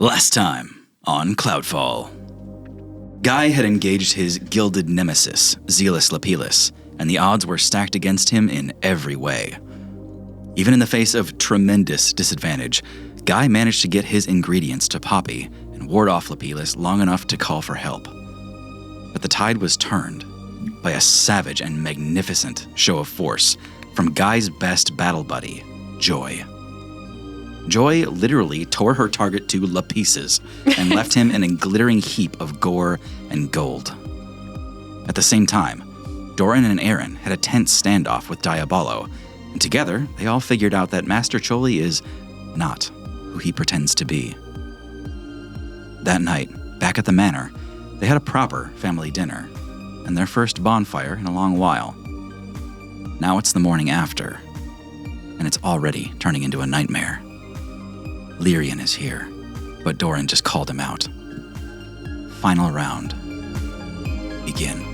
Last time on Cloudfall. Guy had engaged his gilded nemesis, Zealous Lapillus, and the odds were stacked against him in every way. Even in the face of tremendous disadvantage, Guy managed to get his ingredients to Poppy and ward off Lapillus long enough to call for help. But the tide was turned by a savage and magnificent show of force from Guy's best battle buddy, Joy. Joy literally tore her target to pieces and left him in a glittering heap of gore and gold. At the same time, Doran and Aaron had a tense standoff with Diabolo, and together they all figured out that Master Choli is not who he pretends to be. That night, back at the manor, they had a proper family dinner, and their first bonfire in a long while. Now it's the morning after, and it's already turning into a nightmare. Lyrian is here, but Doran just called him out. Final round. Begin.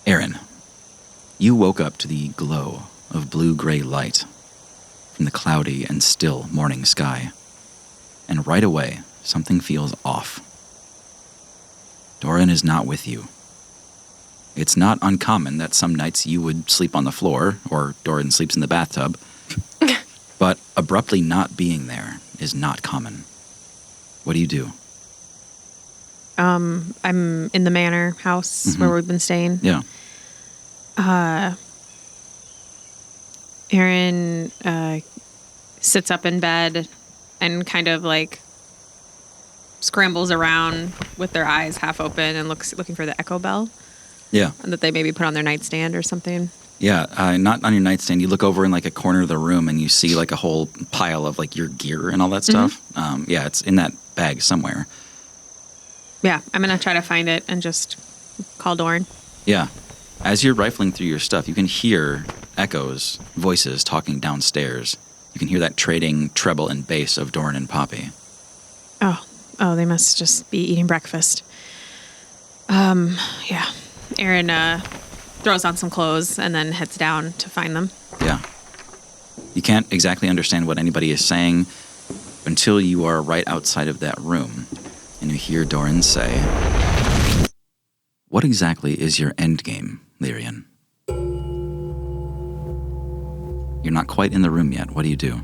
Aaron, you woke up to the glow of blue-gray light from the cloudy and still morning sky, and right away, something feels off. Doran is not with you. It's not uncommon that some nights you would sleep on the floor, or Doran sleeps in the bathtub, but abruptly not being there is not common. What do you do? I'm in the manor house where we've been staying. Yeah. Aaron sits up in bed and kind of like scrambles around with their eyes half open and looking for the echo bell. Yeah. That they maybe put on their nightstand or something. Yeah, not on your nightstand. You look over in like a corner of the room and you see like a whole pile of like your gear and all that stuff. Yeah, it's in that bag somewhere. Yeah, I'm going to try to find it and just call Doran. Yeah. As you're rifling through your stuff, you can hear echoes, voices talking downstairs. You can hear that trading treble and bass of Doran and Poppy. Oh, they must just be eating breakfast. Yeah. Aaron throws on some clothes and then heads down to find them. Yeah. You can't exactly understand what anybody is saying until you are right outside of that room. And you hear Doran say, "What exactly is your endgame, Lyrian?" You're not quite in the room yet. What do you do?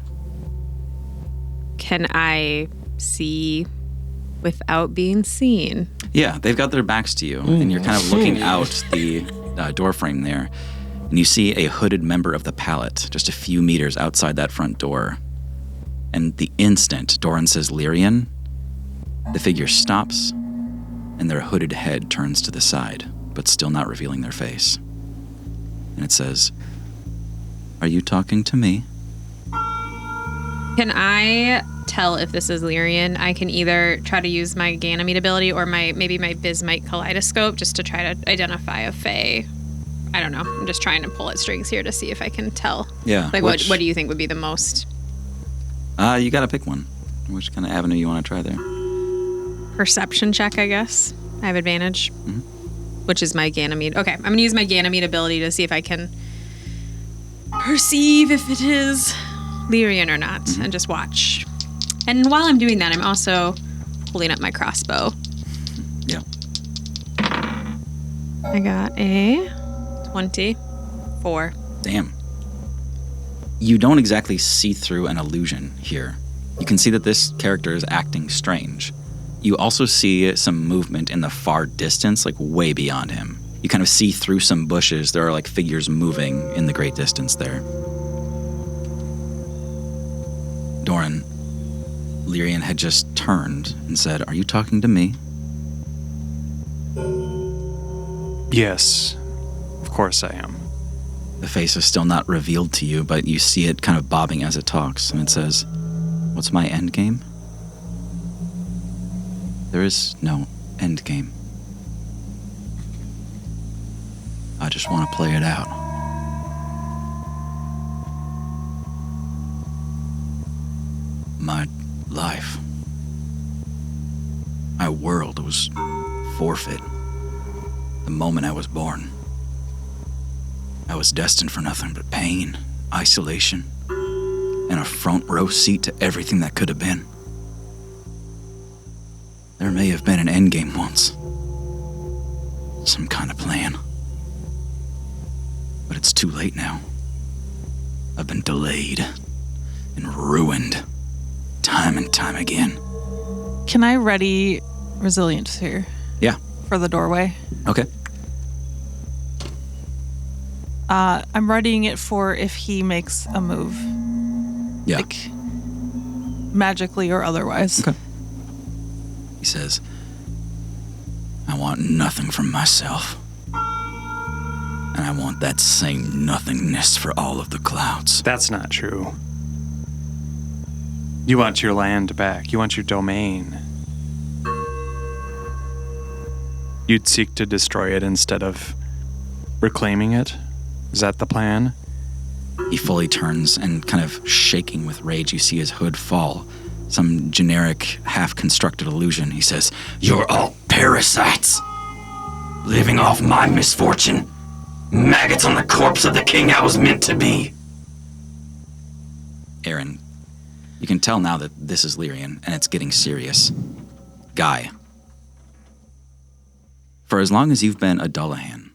Can I see without being seen? Yeah, they've got their backs to you, and you're kind of looking out the door frame there, and you see a hooded member of the pallet just a few meters outside that front door. And the instant Doran says Lyrian, the figure stops, and their hooded head turns to the side, but still not revealing their face. And it says, "Are you talking to me?" Can I tell if this is Lyrian? I can either try to use my Ganymede ability or maybe my Bismite kaleidoscope just to try to identify a fae. I don't know. I'm just trying to pull at strings here to see if I can tell. Yeah. Like, what do you think would be the most? You gotta pick one. Which kind of avenue you want to try there? Perception check, I guess. I have advantage, which is my Ganymede. Okay, I'm going to use my Ganymede ability to see if I can perceive if it is Lyrian or not, and just watch. And while I'm doing that, I'm also holding up my crossbow. Yeah. I got a 24. Damn. You don't exactly see through an illusion here. You can see that this character is acting strange. You also see some movement in the far distance, like way beyond him. You kind of see through some bushes. There are like figures moving in the great distance there. Doran, Lyrian had just turned and said, "Are you talking to me?" Yes, of course I am. The face is still not revealed to you, but you see it kind of bobbing as it talks, and it says, "What's my end game?" There is no end game. I just want to play it out. My life, my world was forfeit the moment I was born. I was destined for nothing but pain, isolation, and a front row seat to everything that could have been. There may have been an endgame once. Some kind of plan. But it's too late now. I've been delayed and ruined time and time again. Can I ready resilience here? Yeah. For the doorway? Okay. I'm readying it for if he makes a move. Yeah. Like, magically or otherwise. Okay. He says, "I want nothing from myself. And I want that same nothingness for all of the clouds." That's not true. You want your land back. You want your domain. You'd seek to destroy it instead of reclaiming it? Is that the plan? He fully turns and, kind of shaking with rage, you see his hood fall. Some generic, half-constructed illusion. He says, "You're all parasites, living off my misfortune. Maggots on the corpse of the king I was meant to be." Aaron, you can tell now that this is Lyrian, and it's getting serious. Guy, for as long as you've been a Dullahan,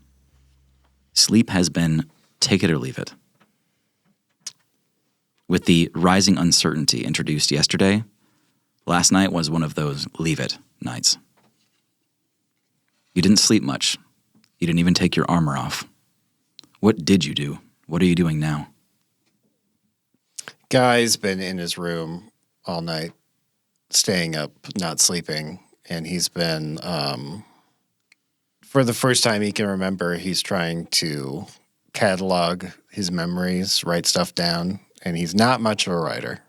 sleep has been take it or leave it. With the rising uncertainty introduced yesterday, last night was one of those leave it nights. You didn't sleep much. You didn't even take your armor off. What did you do? What are you doing now? Guy's been in his room all night, staying up, not sleeping, and he's been, for the first time he can remember, he's trying to catalog his memories, write stuff down, and he's not much of a writer.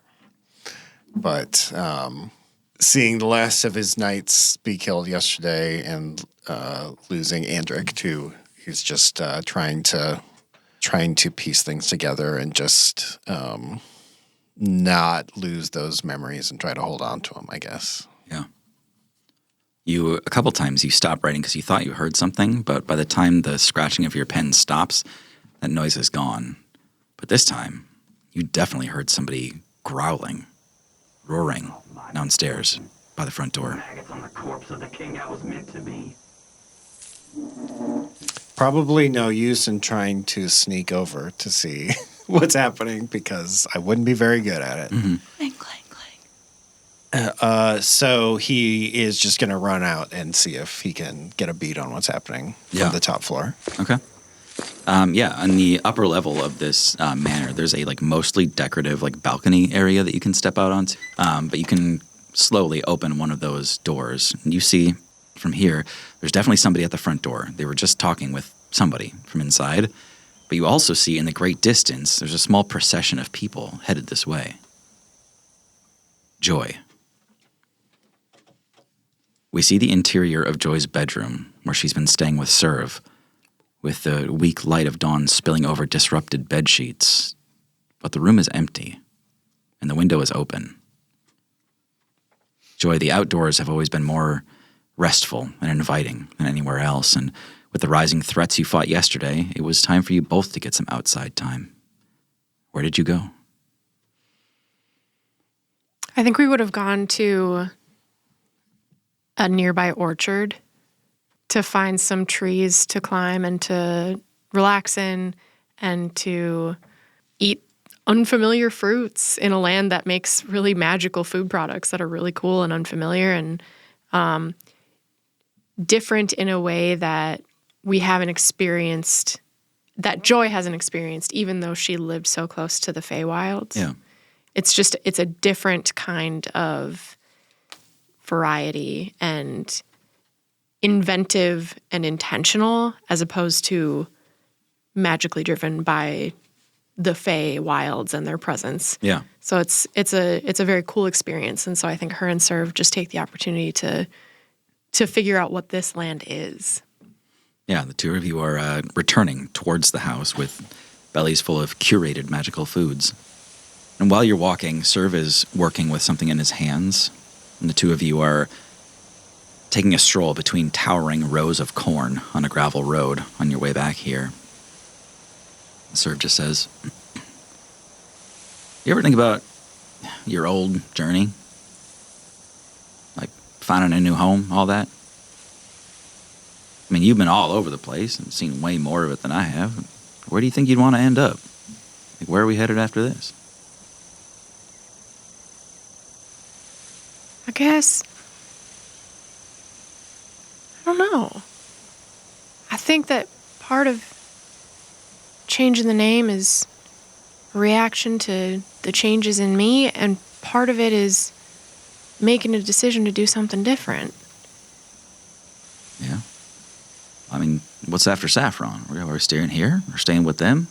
But seeing the last of his knights be killed yesterday and losing Andric too, he's just trying to piece things together and just not lose those memories and try to hold on to them, I guess. Yeah. A couple times you stopped writing because you thought you heard something, but by the time the scratching of your pen stops, that noise is gone. But this time, you definitely heard somebody growling, roaring downstairs by the front door. Maggots on the corpse of the king I was meant to be. Probably no use in trying to sneak over to see what's happening because I wouldn't be very good at it. Mm-hmm. Clang, clang, clang. So he is just going to run out and see if he can get a beat on what's happening from the top floor. Okay. On the upper level of this manor, there's a mostly decorative balcony area that you can step out onto. But you can slowly open one of those doors, and you see from here, there's definitely somebody at the front door. They were just talking with somebody from inside. But you also see in the great distance, there's a small procession of people headed this way. Joy. We see the interior of Joy's bedroom, where she's been staying with Serve, with the weak light of dawn spilling over disrupted bed sheets. But the room is empty, and the window is open. Joy, the outdoors have always been more restful and inviting than anywhere else, and with the rising threats you fought yesterday, it was time for you both to get some outside time. Where did you go? I think we would have gone to a nearby orchard to find some trees to climb and to relax in and to eat unfamiliar fruits in a land that makes really magical food products that are really cool and unfamiliar and different in a way that we haven't experienced, that Joy hasn't experienced, even though she lived so close to the Feywilds. Yeah. It's a different kind of variety and inventive and intentional as opposed to magically driven by the Feywilds and their presence. Yeah. So it's a very cool experience. And so I think her and Serve just take the opportunity to figure out what this land is. Yeah, the two of you are returning towards the house with bellies full of curated magical foods. And while you're walking, Serve is working with something in his hands, and the two of you are taking a stroll between towering rows of corn on a gravel road on your way back here. Serve just says, "You ever think about your old journey? Like finding a new home, all that? I mean, you've been all over the place and seen way more of it than I have. Where do you think you'd want to end up? Like, where are we headed after this?" I guess, I don't know. I think that part of changing the name is a reaction to the changes in me, and part of it is making a decision to do something different. Yeah. I mean, what's after Saffron? Are we staying here? Or staying with them?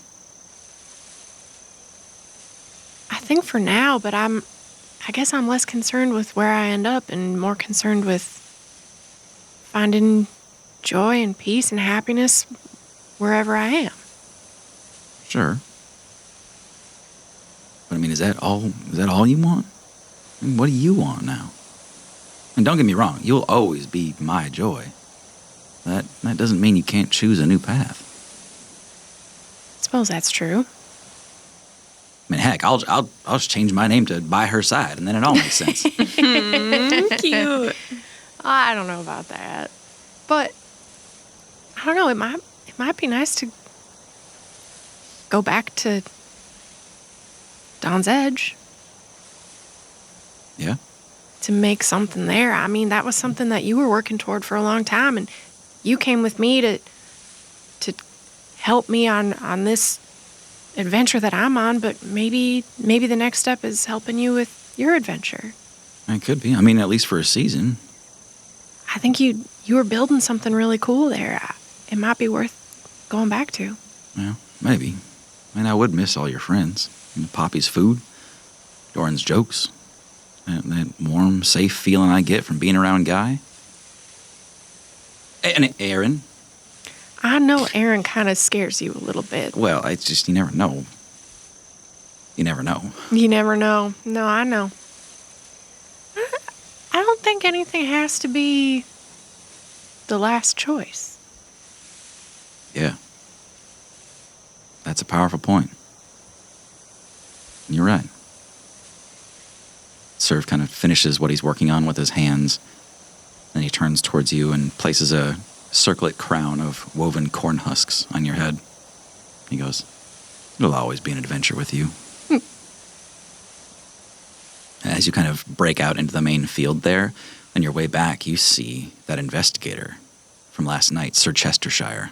I think for now, but I guess I'm less concerned with where I end up and more concerned with finding joy and peace and happiness wherever I am. Sure. But I mean, is that all you want? I mean, what do you want now? And don't get me wrong, you'll always be my joy. That doesn't mean you can't choose a new path. I suppose that's true. I mean, heck, I'll just change my name to By Her Side, and then it all makes sense. Cute. I don't know about that. But I don't know, it might be nice to go back to Dawn's Edge. Yeah? To make something there. I mean, that was something that you were working toward for a long time, and you came with me to help me on this adventure that I'm on, but maybe the next step is helping you with your adventure. It could be. I mean, at least for a season. I think you were building something really cool there. It might be worth going back to. Yeah, maybe. I mean, I would miss all your friends. And Poppy's food, Doran's jokes, that warm, safe feeling I get from being around Guy. And Aaron. I know Aaron kind of scares you a little bit. Well, it's just, you never know. You never know. You never know. No, I know. I don't think anything has to be the last choice. Yeah. That's a powerful point. You're right. Serve kind of finishes what he's working on with his hands. Then he turns towards you and places a circlet crown of woven corn husks on your head. He goes, "It'll always be an adventure with you." As you kind of break out into the main field there, on your way back, you see that investigator from last night, Sir Chestershire.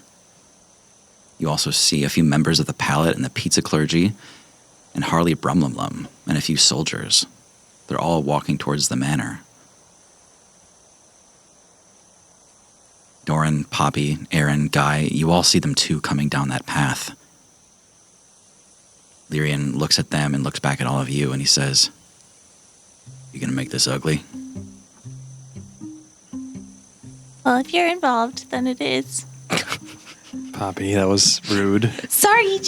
You also see a few members of the Palate and the Pizza Clergy, and Harley Brumlumlum, and a few soldiers. They're all walking towards the manor. Doran, Poppy, Aaron, Guy, you all see them too coming down that path. Lyrian looks at them and looks back at all of you, and he says, "You gonna make this ugly?" Well, if you're involved, then it is. Poppy, that was rude. Sorry,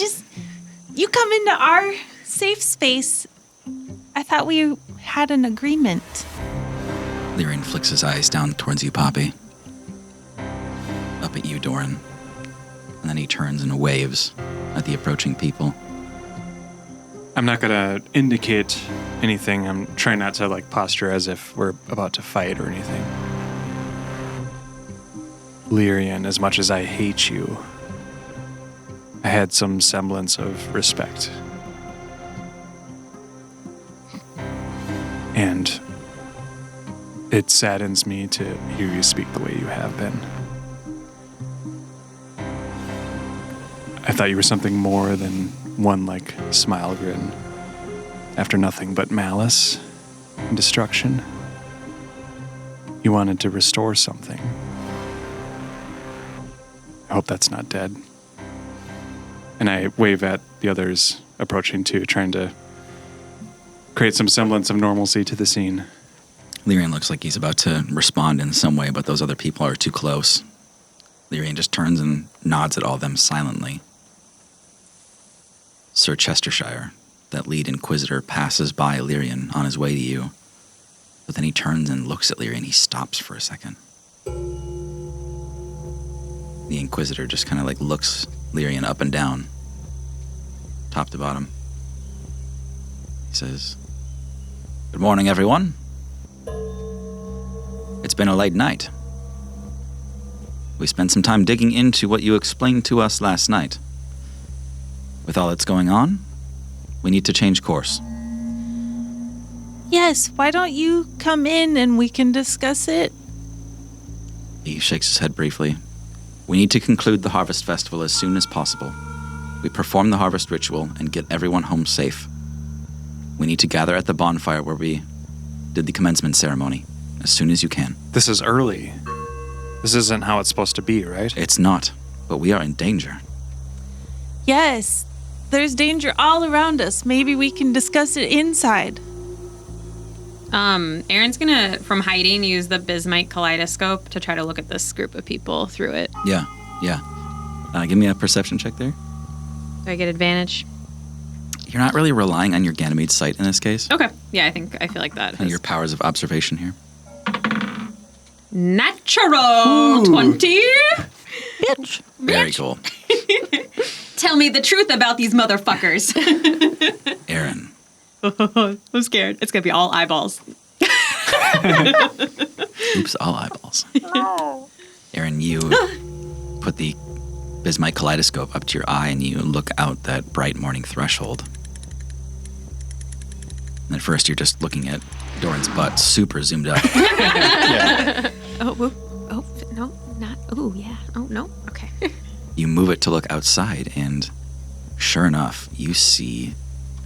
you come into our safe space. I thought we had an agreement. Lyrian flicks his eyes down towards you, Poppy. Up at you, Doran. And then he turns and waves at the approaching people. I'm not going to indicate anything. I'm trying not to posture as if we're about to fight or anything. Lyrian, as much as I hate you, I had some semblance of respect And it saddens me to hear you speak the way you have been. I thought you were something more than one, like, smile grin. After nothing but malice and destruction, you wanted to restore something. I hope that's not dead. And I wave at the others approaching too, trying to create some semblance of normalcy to the scene. Lyrian looks like he's about to respond in some way, but those other people are too close. Lyrian just turns and nods at all of them silently. Sir Chestershire, that lead inquisitor, passes by Lyrian on his way to you. But then he turns and looks at Lyrian. He stops for a second. The inquisitor just kind of like looks Lyrian up and down, top to bottom. He says, "Good morning, everyone. It's been a late night. We spent some time digging into what you explained to us last night. With all that's going on, we need to change course." Yes, why don't you come in and we can discuss it? He shakes his head briefly. "We need to conclude the Harvest Festival as soon as possible. We perform the harvest ritual and get everyone home safe. We need to gather at the bonfire where we did the commencement ceremony as soon as you can." This is early. This isn't how it's supposed to be, right? It's not, but we are in danger. Yes, there's danger all around us. Maybe we can discuss it inside. Aaron's gonna, from hiding, use the bismite kaleidoscope to try to look at this group of people through it. Yeah. Give me a perception check there. Do I get advantage? You're not really relying on your Ganymede's sight in this case. Okay. Yeah, I feel like that. And your powers of observation here. Natural 20. Bitch. Very cool. Tell me the truth about these motherfuckers. Aaron. I'm scared. It's gonna be all eyeballs. Oops, all eyeballs. No. Aaron, you put the bismite kaleidoscope up to your eye and you look out that bright morning threshold. And at first you're just looking at Doran's butt, super zoomed up. Yeah. Oh, no, not. Oh, yeah. Oh, no. Okay. You move it to look outside, and sure enough, you see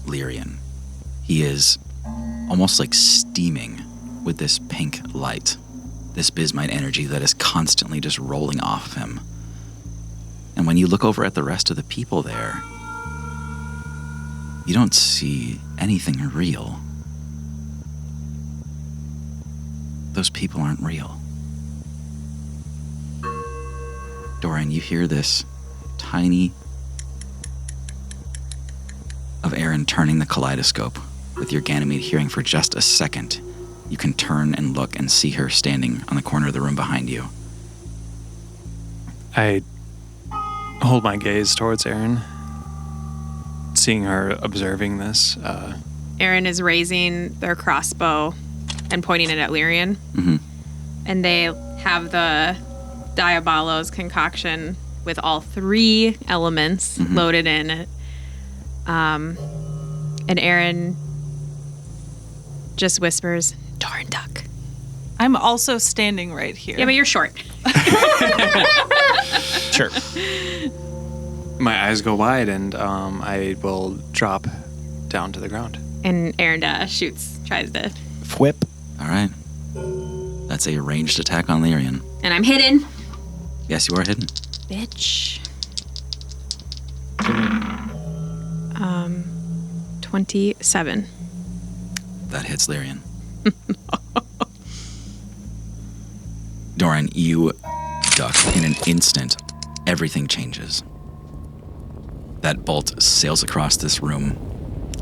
Lyrian. He is almost like steaming with this pink light, this bismite energy that is constantly just rolling off of him. And when you look over at the rest of the people there, you don't see anything real. Those people aren't real. Doran, you hear this tiny of Aaron turning the kaleidoscope. With your Ganymede hearing for just a second, you can turn and look and see her standing on the corner of the room behind you. I hold my gaze towards Erin, seeing her observing this. Aaron is raising their crossbow and pointing it at Lyrian. Mm-hmm. And they have the Diabolos concoction with all 3 elements loaded in it. And Aaron just whispers, "Doran Duck." I'm also standing right here. Yeah, but you're short. Sure. My eyes go wide, and I will drop down to the ground. And Aaron tries to. Whip. All right. That's a ranged attack on Lyrian. And I'm hidden. Yes, you are hidden. Bitch. 27. That hits Lyrian. Doran, you duck. In an instant, everything changes. That bolt sails across this room,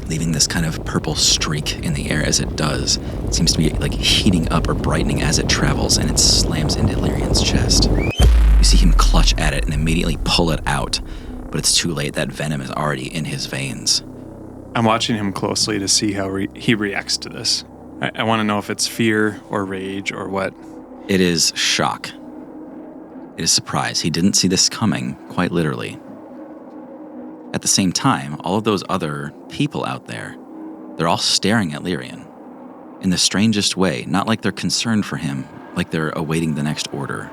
leaving this kind of purple streak in the air as it does. It seems to be like heating up or brightening as it travels, and it slams into Lyrian's chest. You see him clutch at it and immediately pull it out, but it's too late. That venom is already in his veins. I'm watching him closely to see how he reacts to this. I want to know if it's fear or rage or what. It is shock. It is surprise. He didn't see this coming, quite literally. At the same time, all of those other people out there, they're all staring at Lyrian. in the strangest way, not like they're concerned for him, like they're awaiting the next order.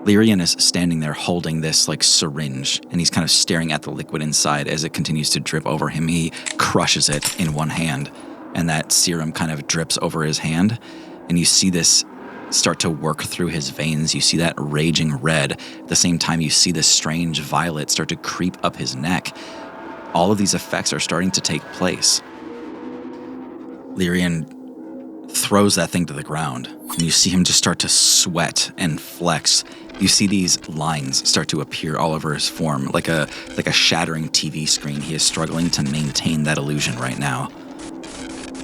Lyrian is standing there holding this like syringe, and he's kind of staring at the liquid inside as it continues to drip over him. He crushes it in one hand, and that serum kind of drips over his hand, and you see this start to work through his veins. You see that raging red. At the same time, you see this strange violet start to creep up his neck. All of these effects are starting to take place. Lyrian throws that thing to the ground, and you see him just start to sweat and flex. You see these lines start to appear all over his form, like a shattering TV screen. He is struggling to maintain that illusion right now.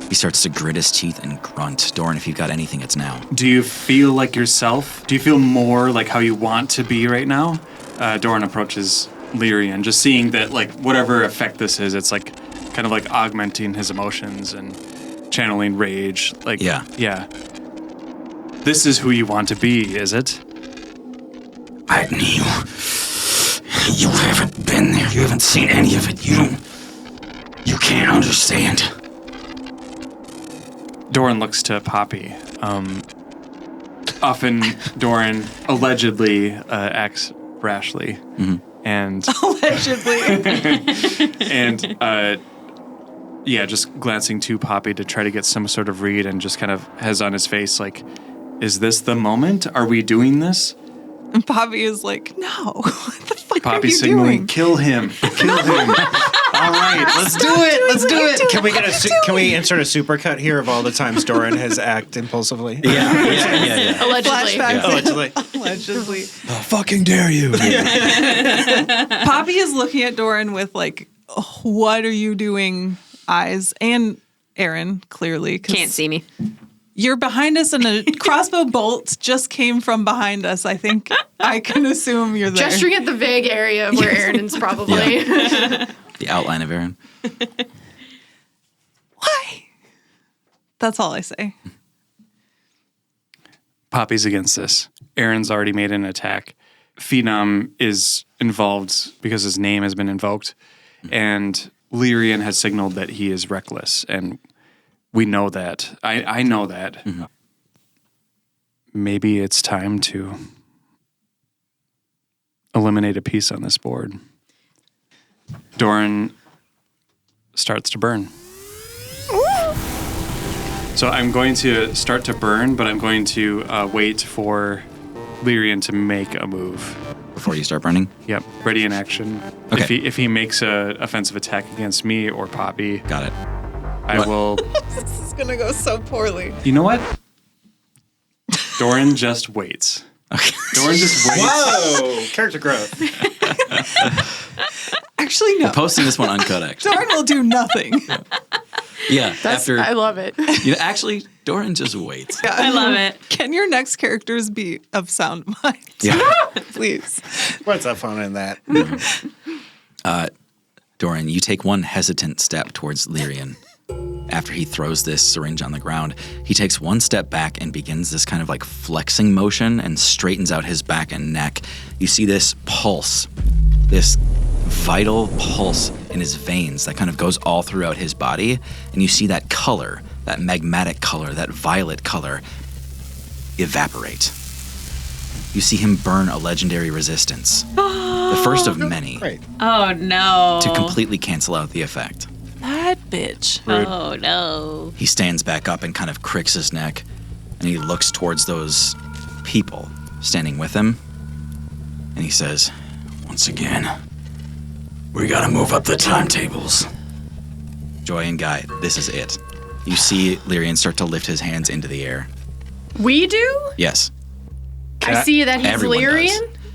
He starts to grit his teeth and grunt. Doran, if you've got anything, it's now. Do you feel like yourself? Do you feel more like how you want to be right now? Doran approaches Lyrian, just seeing that, like, whatever effect this is, it's like kind of like augmenting his emotions and channeling rage. Like, Yeah. This is who you want to be, is it? I knew. You haven't been there. You haven't seen any of it. You can't understand. Doran looks to Poppy. Often Doran allegedly acts rashly. Mm-hmm. And Allegedly. and just glancing to Poppy to try to get some sort of read, and just kind of has on his face like, is this the moment? Are we doing this? And Poppy is like, no. What the fuck are Poppy's you signaling, doing? kill him. Kill him. All right, let's do it. Let's do it. Can we insert a supercut here of all the times Doran has acted impulsively? Yeah. Allegedly. Flashbacks. Allegedly. How fucking dare you? Poppy is looking at Doran with like, what are you doing eyes, and Aaron, clearly. Can't see me. You're behind us, and a crossbow bolt just came from behind us. I think I can assume you're there. Gesturing at the vague area of where Aaron is probably. The outline of Aaron. Why? That's all I say. Poppy's against this. Aaron's already made an attack. Phenom is involved because his name has been invoked. And Lyrian has signaled that he is reckless. And we know that. I know that. Mm-hmm. Maybe it's time to eliminate a piece on this board. Doran starts to burn. So I'm going to start to burn, but I'm going to wait for Lyrian to make a move. Before you start burning? Yep, ready in action. Okay. If he makes a offensive attack against me or Poppy, Got it. I will. This is gonna go so poorly. You know what? Doran just waits. Okay. Doran just waits. Whoa! Character growth. Actually, no. Posting this one uncut, actually. Doran will do nothing. Yeah, I love it. Actually, Doran just waits. I love it. Can your next characters be of sound mind? Yeah. Please. What's up fun in that? Doran, you take one hesitant step towards Lyrian. After he throws this syringe on the ground, he takes one step back and begins this kind of like flexing motion and straightens out his back and neck. You see this pulse, this vital pulse in his veins that kind of goes all throughout his body. And you see that color, that magmatic color, that violet color evaporate. You see him burn a legendary resistance. The first of many. Right. Oh no. To completely cancel out the effect. That bitch. Oh no. He stands back up and kind of cricks his neck, and he looks towards those people standing with him, and he says, once again, we gotta move up the timetables. Joy and Guy, this is it. You see Lyrian start to lift his hands into the air. We do? Yes. I see that he's Everyone Lyrian.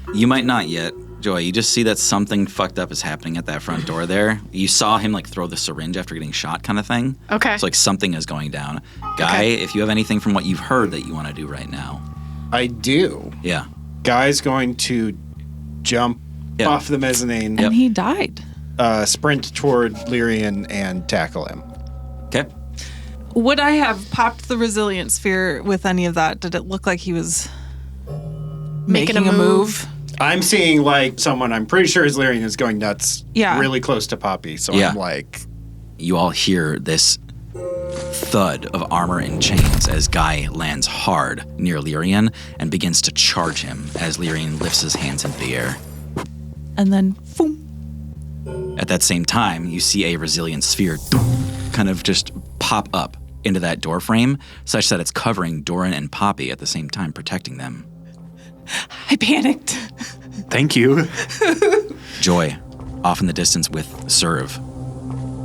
does. You might not yet, Joy. You just see that something fucked up is happening at that front door there. You saw him like throw the syringe after getting shot kind of thing. Okay. So like something is going down. Guy, if you have anything from what you've heard that you want to do right now. I do. Yeah. Guy's going to jump Yeah. off the mezzanine, And he died. sprint toward Lyrian, and tackle him. Okay. Would I have popped the resilient sphere with any of that? Did it look like he was making a move? I'm seeing like someone I'm pretty sure is Lyrian is going nuts. Yeah. Really close to Poppy. So Yeah. I'm like, You all hear this thud of armor and chains as Guy lands hard near Lyrian and begins to charge him as Lyrian lifts his hands into the air. And then, boom. At that same time, you see a resilient sphere kind of just pop up into that door frame, such that it's covering Doran and Poppy at the same time, protecting them. I panicked. Thank you. Joy, off in the distance with Serve.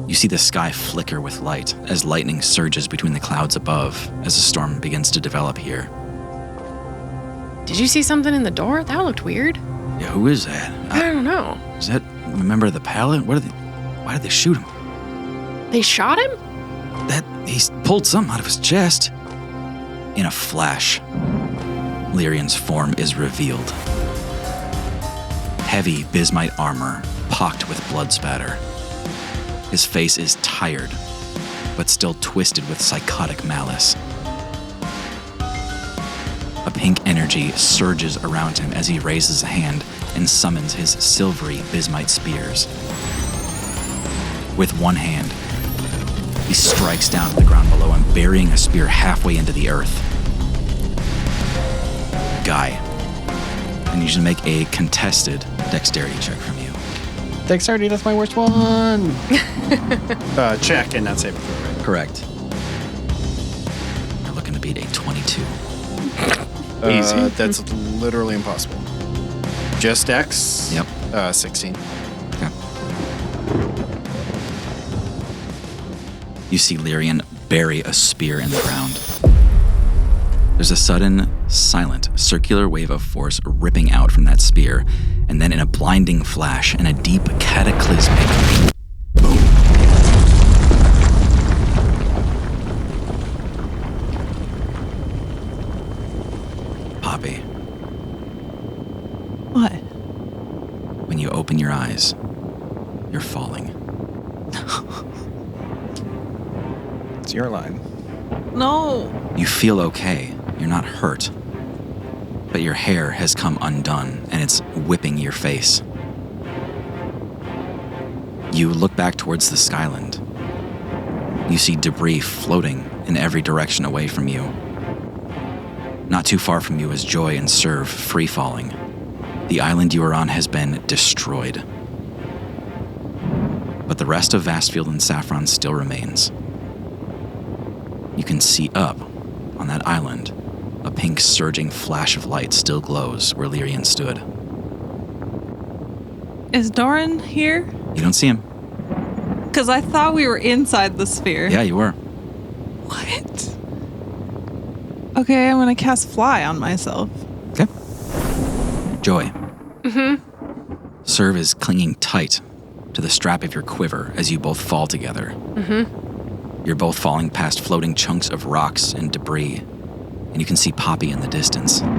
You see the sky flicker with light as lightning surges between the clouds above as a storm begins to develop here. Did you see something in the door? That looked weird. Yeah, who is that? I don't know. Is that a member of the Paladin? Why did they shoot him? They shot him? He pulled something out of his chest. In a flash, Lyrian's form is revealed. Heavy bismite armor, pocked with blood spatter. His face is tired, but still twisted with psychotic malice. A pink energy surges around him as he raises a hand and summons his silvery bismite spears. With one hand, he strikes down to the ground below him, burying a spear halfway into the earth. Guy, I need you to make a contested dexterity check from you. Dexterity, that's my worst one. Check and not saving throw, right? Correct. You're looking to beat a 22. Easy. That's literally impossible. Just Dex? Yep. 16. Okay. You see Lyrian bury a spear in the ground. There's a sudden, silent, circular wave of force ripping out from that spear, and then in a blinding flash and a deep, cataclysmic boom. Poppy, What? when you open your eyes, you're falling. It's your line. No. You feel okay. You're not hurt. But your hair has come undone, and it's whipping your face. You look back towards the skyland. You see debris floating in every direction away from you. Not too far from you is Joy and Serve free-falling. The island you are on has been destroyed. But the rest of Vastfield and Saffron still remains. You can see up on that island. A pink surging flash of light still glows where Lyrian stood. Is Doran here? You don't see him. Because I thought we were inside the sphere. Yeah, you were. What? Okay, I'm going to cast Fly on myself. Okay. Joy. Serve is clinging tight to the strap of your quiver as you both fall together. You're both falling past floating chunks of rocks and debris, and you can see Poppy in the distance. I'm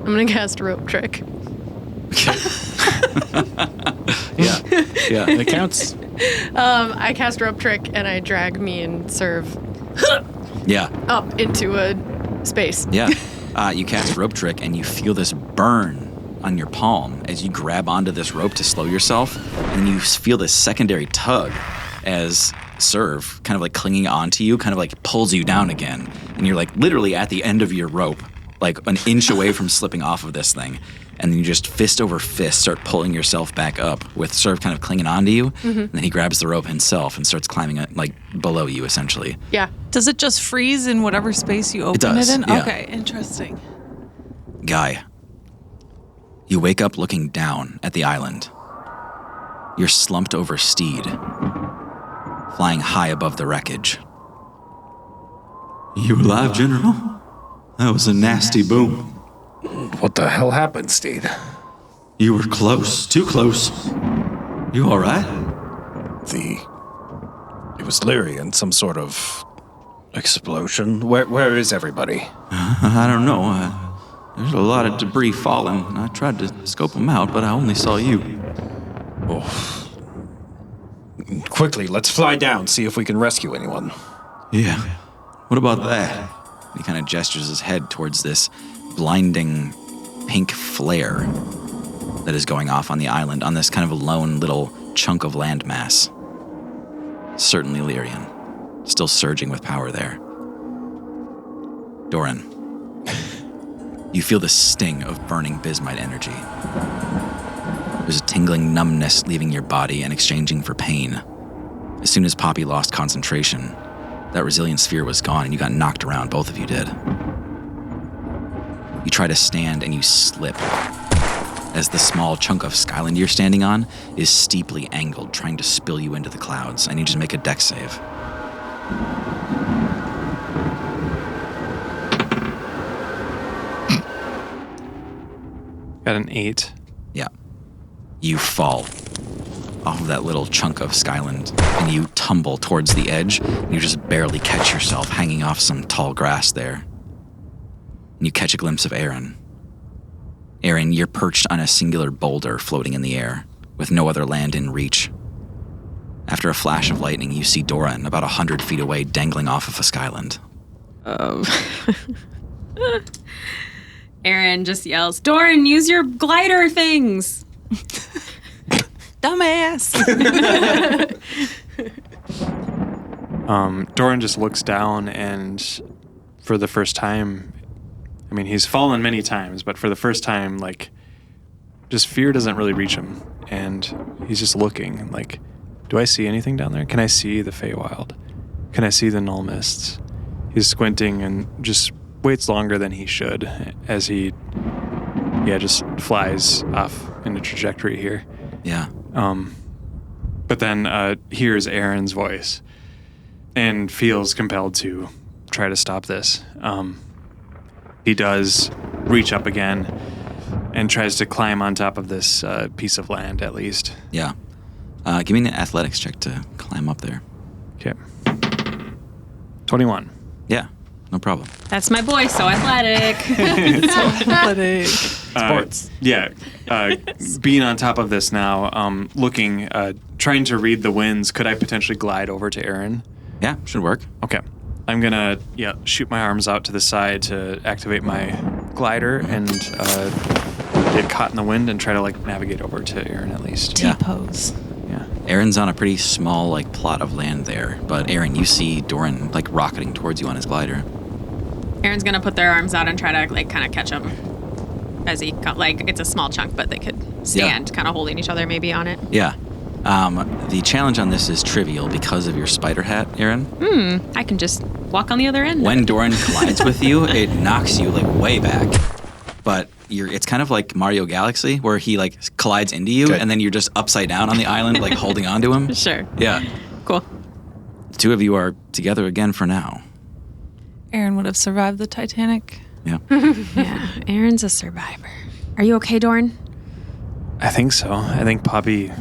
gonna cast rope trick. Yeah, It counts. I cast rope trick and I drag me and Serve yeah, up into a space. yeah. You cast rope trick, and you feel this burn on your palm as you grab onto this rope to slow yourself, and you feel this secondary tug as Serve, kind of like clinging onto you, kind of like pulls you down again, and you're like literally at the end of your rope, like an inch away from slipping off of this thing, and then you just fist over fist start pulling yourself back up with Serve kind of clinging onto you, and then he grabs the rope himself and starts climbing it like below you essentially. Yeah. Does it just freeze in whatever space you open does, it in? yeah. Okay, interesting. Guy, you wake up looking down at the island. You're slumped over steed, flying high above the wreckage. You alive, General? That was a nasty boom. What the hell happened, Steed? You were close, too close. You all right? It was Lyrian, some sort of explosion. Where is everybody? I don't know. There's a lot of debris falling, and I tried to scope them out, but I only saw you. Oh. Quickly, let's fly down, see if we can rescue anyone. Yeah. What about that? He kind of gestures his head towards this blinding pink flare that is going off on the island on this kind of lone little chunk of landmass. Certainly Lyrian, still surging with power there. Doran, you feel the sting of burning bismite energy. There's a tingling numbness leaving your body and exchanging for pain. As soon as Poppy lost concentration, that resilient sphere was gone and you got knocked around, both of you did. You try to stand and you slip as the small chunk of skyland you're standing on is steeply angled, trying to spill you into the clouds. I need you to make a dex save. Got an 8. Yeah. You fall off of that little chunk of skyland and you tumble towards the edge. And you just barely catch yourself hanging off some tall grass there. And you catch a glimpse of Aaron. Aaron, you're perched on a singular boulder floating in the air, with no other land in reach. After a flash of lightning, you see Doran about 100 feet away dangling off of a skyland. Aaron just yells, Doran, use your glider things. Dumbass. Doran just looks down and for the first time, I mean, he's fallen many times, but for the first time, like, just fear doesn't really reach him. And he's just looking, like, do I see anything down there? Can I see the Feywild? Can I see the Null Mists? He's squinting and just waits longer than he should as he, just flies off in a trajectory here. Yeah. But then hears Aaron's voice and feels compelled to try to stop this. He does reach up again and tries to climb on top of this piece of land, at least. Yeah. Give me an athletics check to climb up there. Okay. 21. Yeah, no problem. That's my boy, so athletic. Sports. Being on top of this now, looking, trying to read the winds, could I potentially glide over to Aaron? Yeah, should work. Okay. I'm gonna shoot my arms out to the side to activate my glider and get caught in the wind and try to navigate over to Aaron at least. Yeah. T-pose. Yeah. Aaron's on a pretty small plot of land there, but Aaron, you see Doran rocketing towards you on his glider. Aaron's gonna put their arms out and try to kind of catch him as he it's a small chunk, but they could stand kind of holding each other maybe on it. Yeah. The challenge on this is trivial because of your spider hat, Aaron. I can just walk on the other end. When Doran collides with you, it knocks you way back. But it's kind of like Mario Galaxy, where he collides into you, and then you're just upside down on the island, holding on to him. Sure. Yeah. Cool. The two of you are together again for now. Aaron would have survived the Titanic. Yeah. Yeah, Aaron's a survivor. Are you okay, Doran? I think so. I think Poppy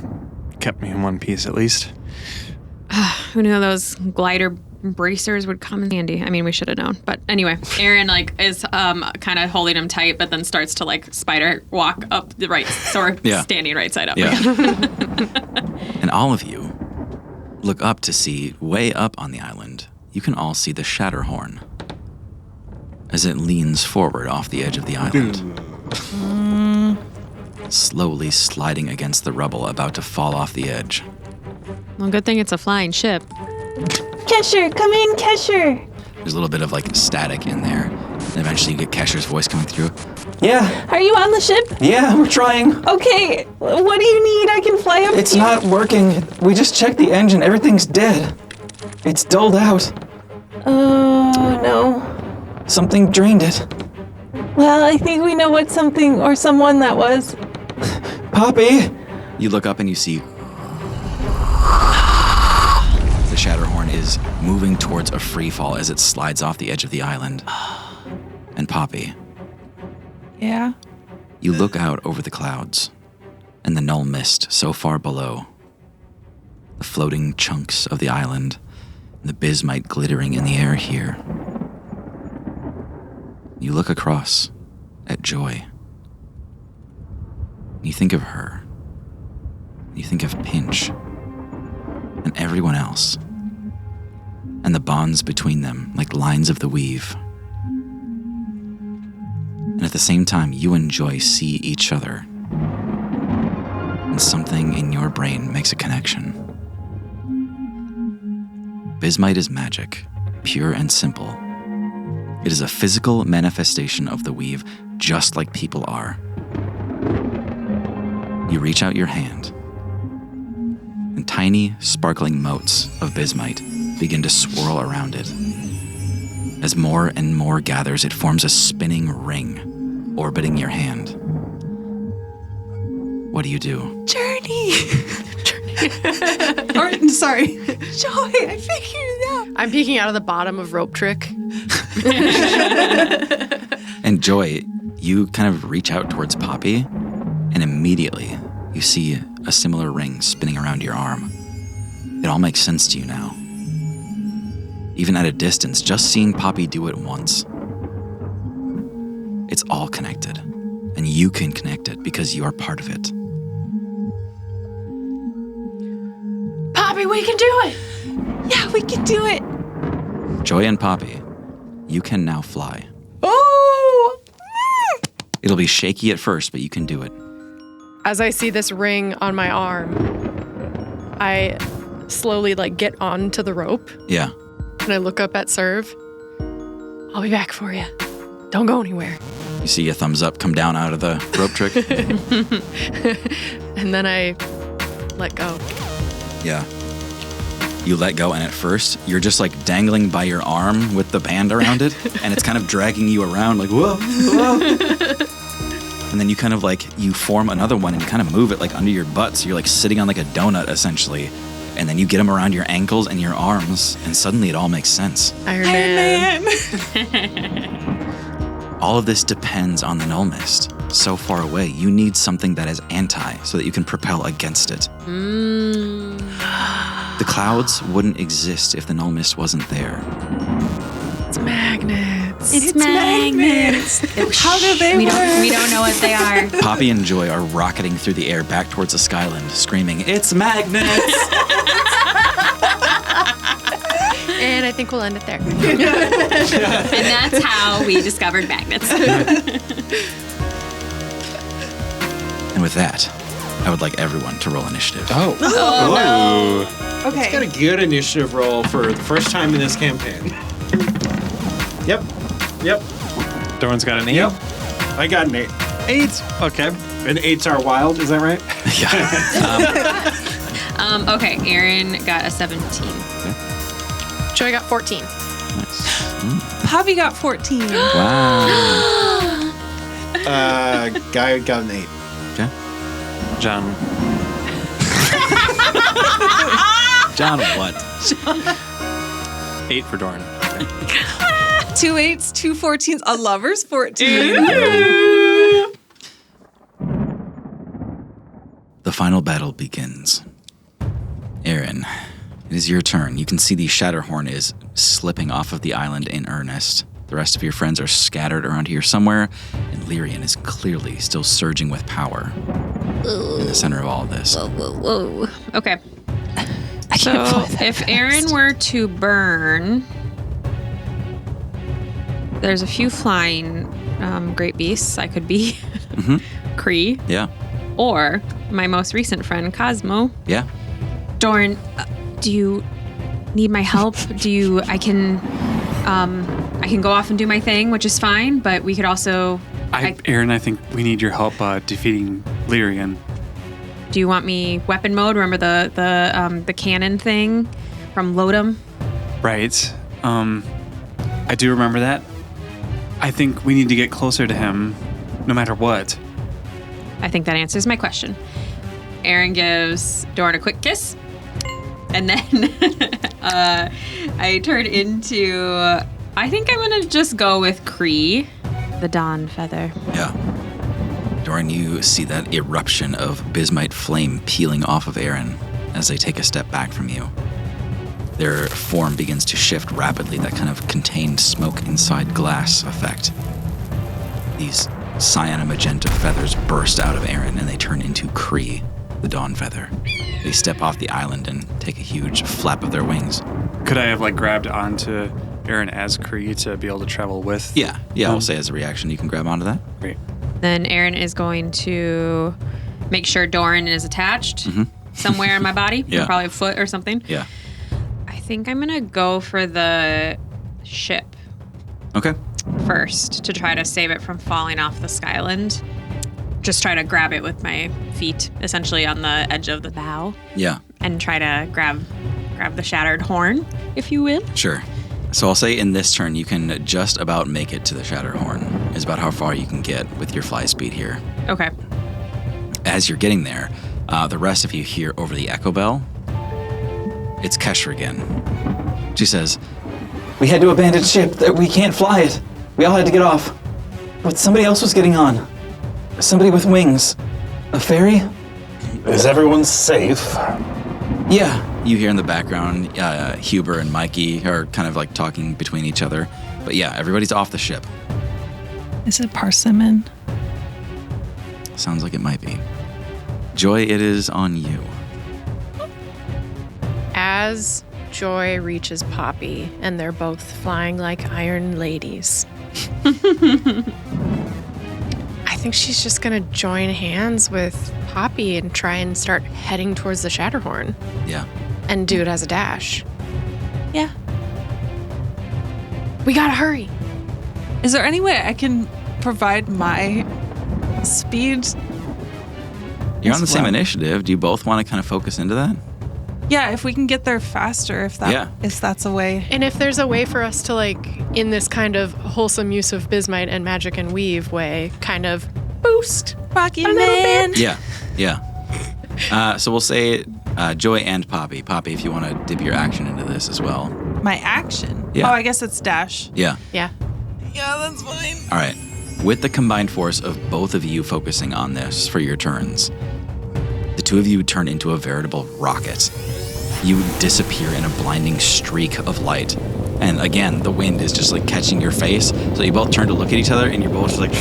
kept me in one piece at least. Who knew those glider bracers would come in handy? I mean, we should have known. But anyway, Aaron is kind of holding him tight, but then starts to spider walk up the right, standing right side up. Yeah. Again. And all of you look up to see, way up on the island, you can all see the Shatterhorn as it leans forward off the edge of the island. Slowly sliding against the rubble, about to fall off the edge. Well, good thing it's a flying ship. Kesher, come in, Kesher. There's a little bit of static in there. And eventually you get Kesher's voice coming through. Yeah, Are you on the ship? yeah, we're trying. Okay, what do you need? I can fly up It's to you. not working. We just checked the engine. Everything's dead. It's dulled out. Oh, no. Something drained it. Well, I think we know what something or someone that was. Poppy! You look up and you see the Shatterhorn is moving towards a free fall as it slides off the edge of the island. And Poppy, Yeah. you look out over the clouds and the null mist so far below, the floating chunks of the island, and the bismite glittering in the air here. You look across at Joy. You think of her. You think of Pinch and everyone else, and the bonds between them like lines of the weave. And at the same time, you and Joy see each other, and something in your brain makes a connection. Bismite is magic, pure and simple. It is a physical manifestation of the weave, just like people are. You reach out your hand, and tiny, sparkling motes of bismite begin to swirl around it. As more and more gathers, it forms a spinning ring, orbiting your hand. What do you do? Journey. Or, sorry. Joy, I figured it out. I'm peeking out of the bottom of rope trick. And Joy, you kind of reach out towards Poppy, and immediately you see a similar ring spinning around your arm. It all makes sense to you now. Even at a distance, just seeing Poppy do it once. It's all connected, and you can connect it because you are part of it. Poppy, we can do it! Yeah, we can do it. Joy and Poppy, you can now fly. Oh! It'll be shaky at first, but you can do it. As I see this ring on my arm, I slowly get onto the rope Yeah. and I look up at Serve. I'll be back for you. Don't go anywhere. You see a thumbs up come down out of the rope trick? And then I let go. Yeah. You let go, and at first, you're just dangling by your arm with the band around it, and it's kind of dragging you around whoa, whoa. And then you kind of you form another one and you kind of move it under your butt, so you're sitting on a donut essentially. And then you get them around your ankles and your arms, and suddenly it all makes sense. Iron Man. All of this depends on the null mist. So far away, you need something that is anti so that you can propel against it. The clouds wouldn't exist if the null mist wasn't there. It's magnets. It's magnets. How do they work? We don't know what they are. Poppy and Joy are rocketing through the air back towards the skyland, screaming, "It's magnets!" And I think we'll end it there. And that's how we discovered magnets. And with that, I would like everyone to roll initiative. Oh. Okay. Got a good initiative roll for the first time in this campaign. Yep. Doran's got an 8. Yep. I got an 8. 8. Okay. And 8s are wild, is that right? Yeah. Okay, Aaron got a 17. Joy got 14. Poppy got 14. Wow. Guy got an 8. Okay. John. John, what? 8 for Doran. 2 8s, 2 14s, a lover's 14. The final battle begins. Aaron, it is your turn. You can see the Shatterhorn is slipping off of the island in earnest. The rest of your friends are scattered around here somewhere, and Lyrian is clearly still surging with power in the center of all of this. Whoa. Okay. So if Aaron were to burn, there's a few flying great beasts I could be. Kree. Yeah. Or my most recent friend, Cosmo. Yeah. Doran, do you need my help? I can go off and do my thing, which is fine, but we could also... Aaron, I think we need your help defeating Lyrian. Do you want me weapon mode? Remember the cannon thing from Lodom? Right. I do remember that. I think we need to get closer to him, no matter what. I think that answers my question. Aaron gives Doran a quick kiss, and then I turn into... I think I'm gonna just go with Kree, the Dawn Feather. Yeah. Doran, you see that eruption of bismite flame peeling off of Aaron as they take a step back from you. Their form begins to shift rapidly, that kind of contained smoke inside glass effect. These cyan-magenta feathers burst out of Aaron and they turn into Kree, the Dawn Feather. They step off the island and take a huge flap of their wings. Could I have grabbed onto Aaron as Kree to be able to travel with? Yeah, I'll say as a reaction you can grab onto that. Great. Then Aaron is going to make sure Doran is attached somewhere in my body, Yeah. probably a foot or something. Yeah. I think I'm gonna go for the ship Okay. first to try to save it from falling off the Skyland. Just try to grab it with my feet, essentially on the edge of the bow, Yeah, and try to grab the shattered horn, if you will. sure. So I'll say in this turn, you can just about make it to the Shatterhorn, is about how far you can get with your fly speed here. Okay. As you're getting there, the rest of you hear over the echo bell. It's Kesher again. She says, We had to abandon ship. We can't fly it. We all had to get off. But somebody else was getting on. Somebody with wings. A fairy? Is everyone safe? yeah. You hear in the background, Huber and Mikey are kind of like talking between each other. But yeah, everybody's off the ship. Is it Parsimon? Sounds like it might be. Joy, it is on you. As Joy reaches Poppy, and they're both flying like iron ladies, I think she's just gonna join hands with Poppy and try and start heading towards the Shatterhorn Yeah. and do it as a dash. Yeah. We gotta hurry. Is there any way I can provide my speed? You're on the As same well. initiative. Do you both want to kind of focus into that? Yeah, if we can get there faster, if that's a way. And if there's a way for us to, like, in this kind of wholesome use of Bismite and magic and weave way, kind of boost Rocket a little Man. bit. Yeah. Yeah. So we'll say Joy and Poppy. Poppy, if you want to dip your action into this as well. My action. Yeah. Oh, I guess it's dash. Yeah. Yeah. Yeah, that's fine. All right. With the combined force of both of you focusing on this for your turns, the two of you turn into a veritable rocket. You disappear in a blinding streak of light. And again, the wind is just like catching your face. So you both turn to look at each other and you're both just like,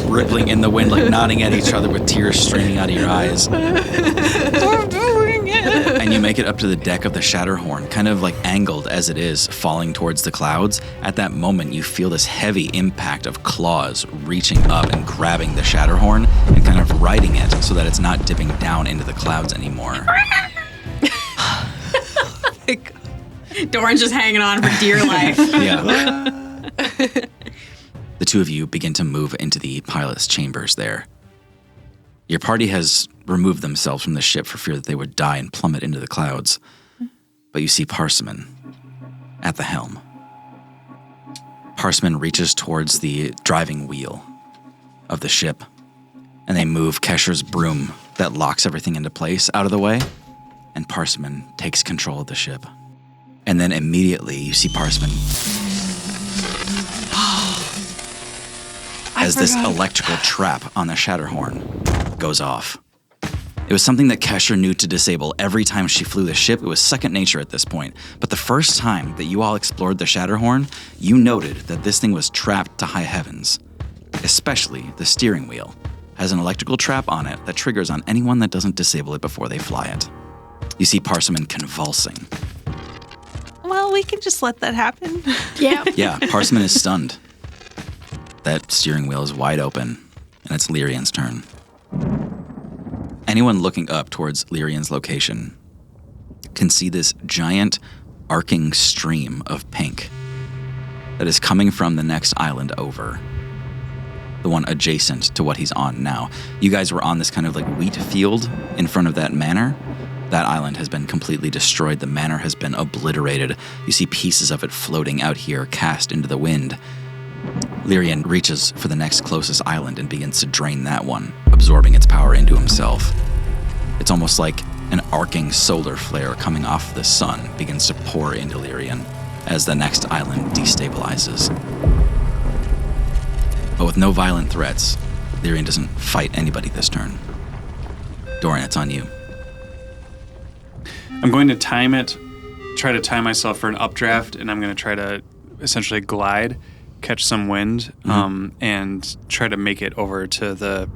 rippling in the wind, like nodding at each other with tears streaming out of your eyes. I'm doing it. And you make it up to the deck of the Shatterhorn, kind of like angled as it is, falling towards the clouds. At that moment, you feel this heavy impact of claws reaching up and grabbing the Shatterhorn and kind of riding it so that it's not dipping down into the clouds anymore. Doran's just hanging on for dear life. Yeah. The two of you begin to move into the pilot's chambers there. Your party has removed themselves from the ship for fear that they would die and plummet into the clouds. But you see Parsimon at the helm. Parsimon reaches towards the driving wheel of the ship, and they move Kesher's broom that locks everything into place out of the way, and Parsimon takes control of the ship. And then immediately you see Parsimon as this electrical trap on the Shatterhorn goes off. It was something that Kesher knew to disable every time she flew the ship. It was second nature at this point. But the first time that you all explored the Shatterhorn, you noted that this thing was trapped to high heavens. Especially the steering wheel has an electrical trap on it that triggers on anyone that doesn't disable it before they fly it. You see Parsimon convulsing. Well, we can just let that happen. Yeah. Yeah, Parsimon is stunned. That steering wheel is wide open, and it's Lyrian's turn. Anyone looking up towards Lyrian's location can see this giant, arcing stream of pink that is coming from the next island over. The one adjacent to what he's on now. You guys were on this kind of like wheat field in front of that manor. That island has been completely destroyed. The manor has been obliterated. You see pieces of it floating out here, cast into the wind. Lyrian reaches for the next closest island and begins to drain that one, absorbing its power into himself. It's almost like an arcing solar flare coming off the sun begins to pour into Lyrian as the next island destabilizes. But with no violent threats, Lyrian doesn't fight anybody this turn. Doran, it's on you. I'm going to try to time myself for an updraft, and I'm going to try to essentially glide, catch some wind, and try to make it over to the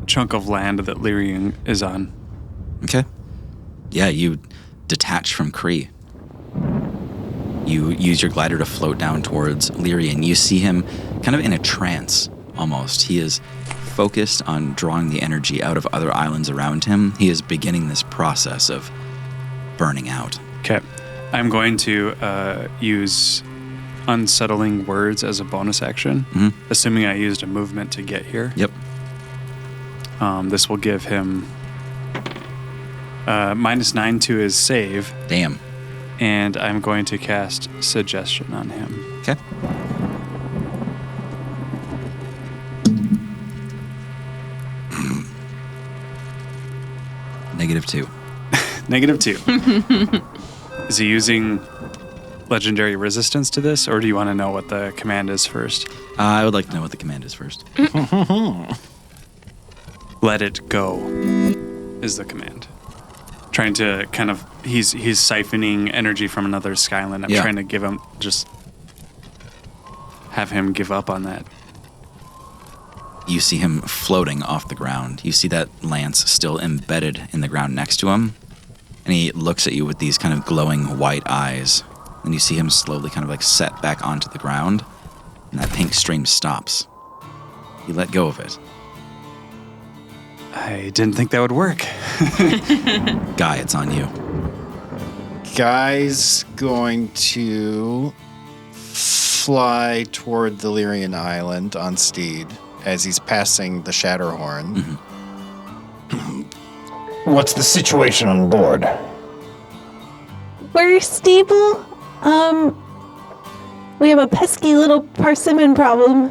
chunk of land that Lyrian is on. Okay. Yeah, you detach from Kree. You use your glider to float down towards Lyrian. You see him kind of in a trance, almost. He is focused on drawing the energy out of other islands around him. He is beginning this process of burning out. Okay. I'm going to use unsettling words as a bonus action, assuming I used a movement to get here. Yep. This will give him -9 to his save, Damn. and I'm going to cast Suggestion on him. Okay. -2. -2. Is he using legendary resistance to this, or do you want to know what the command is first? I would like to know what the command is first. Let it go is the command. Trying to kind of, he's siphoning energy from another Skyland. I'm trying to give him, just have him give up on that. You see him floating off the ground. You see that lance still embedded in the ground next to him. And he looks at you with these kind of glowing white eyes. And you see him slowly kind of like set back onto the ground. And that pink stream stops. You let go of it. I didn't think that would work. Guy, it's on you. Guy's going to fly toward the Lyrian Island on Steed as he's passing the Shatterhorn. What's the situation on board? We're stable. We have a pesky little persimmon problem.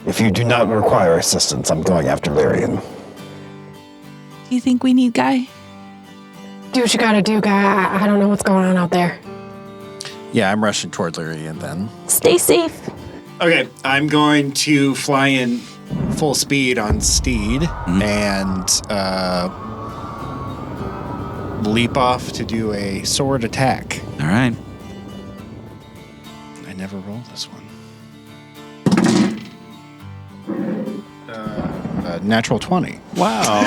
If you do not require assistance, I'm going after Lyrian. Do you think we need Guy? Do what you gotta do, guy. I don't know what's going on out there. Yeah, I'm rushing toward Lyrian then. Stay safe. Okay, I'm going to fly in full speed on Steed and leap off to do a sword attack. All right. I never rolled this one. Natural 20. Wow.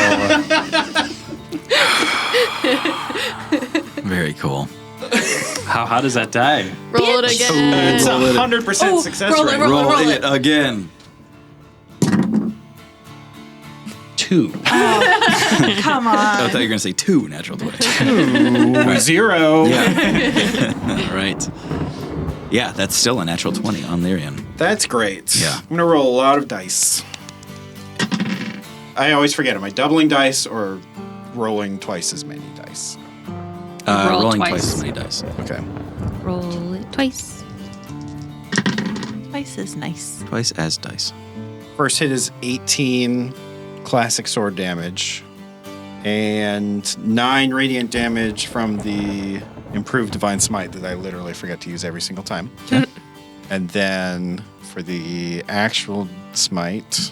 Very cool. How does that die? Roll it again. It's 100% success rate. Roll it again. 2. Come on. I thought you were going to say 2 natural 20. 0. Yeah. All right. Yeah, that's still a natural 20 on Lyrian. That's great. Yeah. I'm going to roll a lot of dice. I always forget, am I doubling dice or rolling twice as many dice? Roll Rolling twice. twice as many dice. Okay. Roll it twice. Twice is nice. Twice as dice. First hit is 18 classic sword damage and 9 radiant damage from the improved divine smite that I literally forget to use every single time. Okay. And then for the actual smite,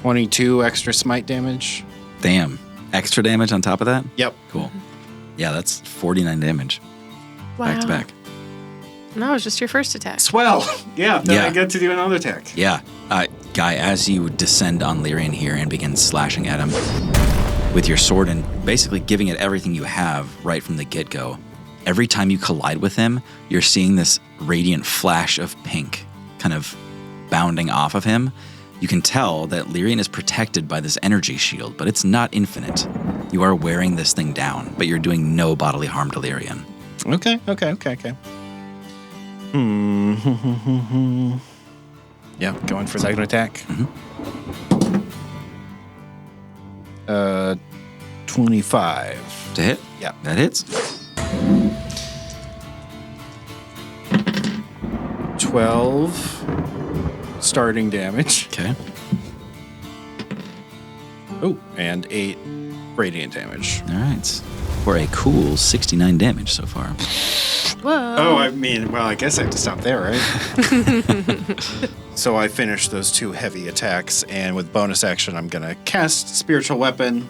22 extra smite damage. Damn. Extra damage on top of that? Yep. Cool. Yeah, that's 49 damage. Wow. Back to back. No, it was just your first attack. Swell. Yeah, then Yeah. I get to do another attack. Yeah. Guy, as you descend on Lyrian here and begin slashing at him with your sword and basically giving it everything you have right from the get-go, every time you collide with him, you're seeing this radiant flash of pink kind of bounding off of him. You can tell that Lyrian is protected by this energy shield, but it's not infinite. You are wearing this thing down, but you're doing no bodily harm to Lyrian. Okay. Yeah, going for second attack. 25. To hit? Yeah. That hits. 12 starting damage. Okay. Oh, and 8 radiant damage. All right. For a cool 69 damage so far. Whoa. Oh, I mean, well, I guess I have to stop there, right? So I finished those 2 heavy attacks, and with bonus action, I'm going to cast Spiritual Weapon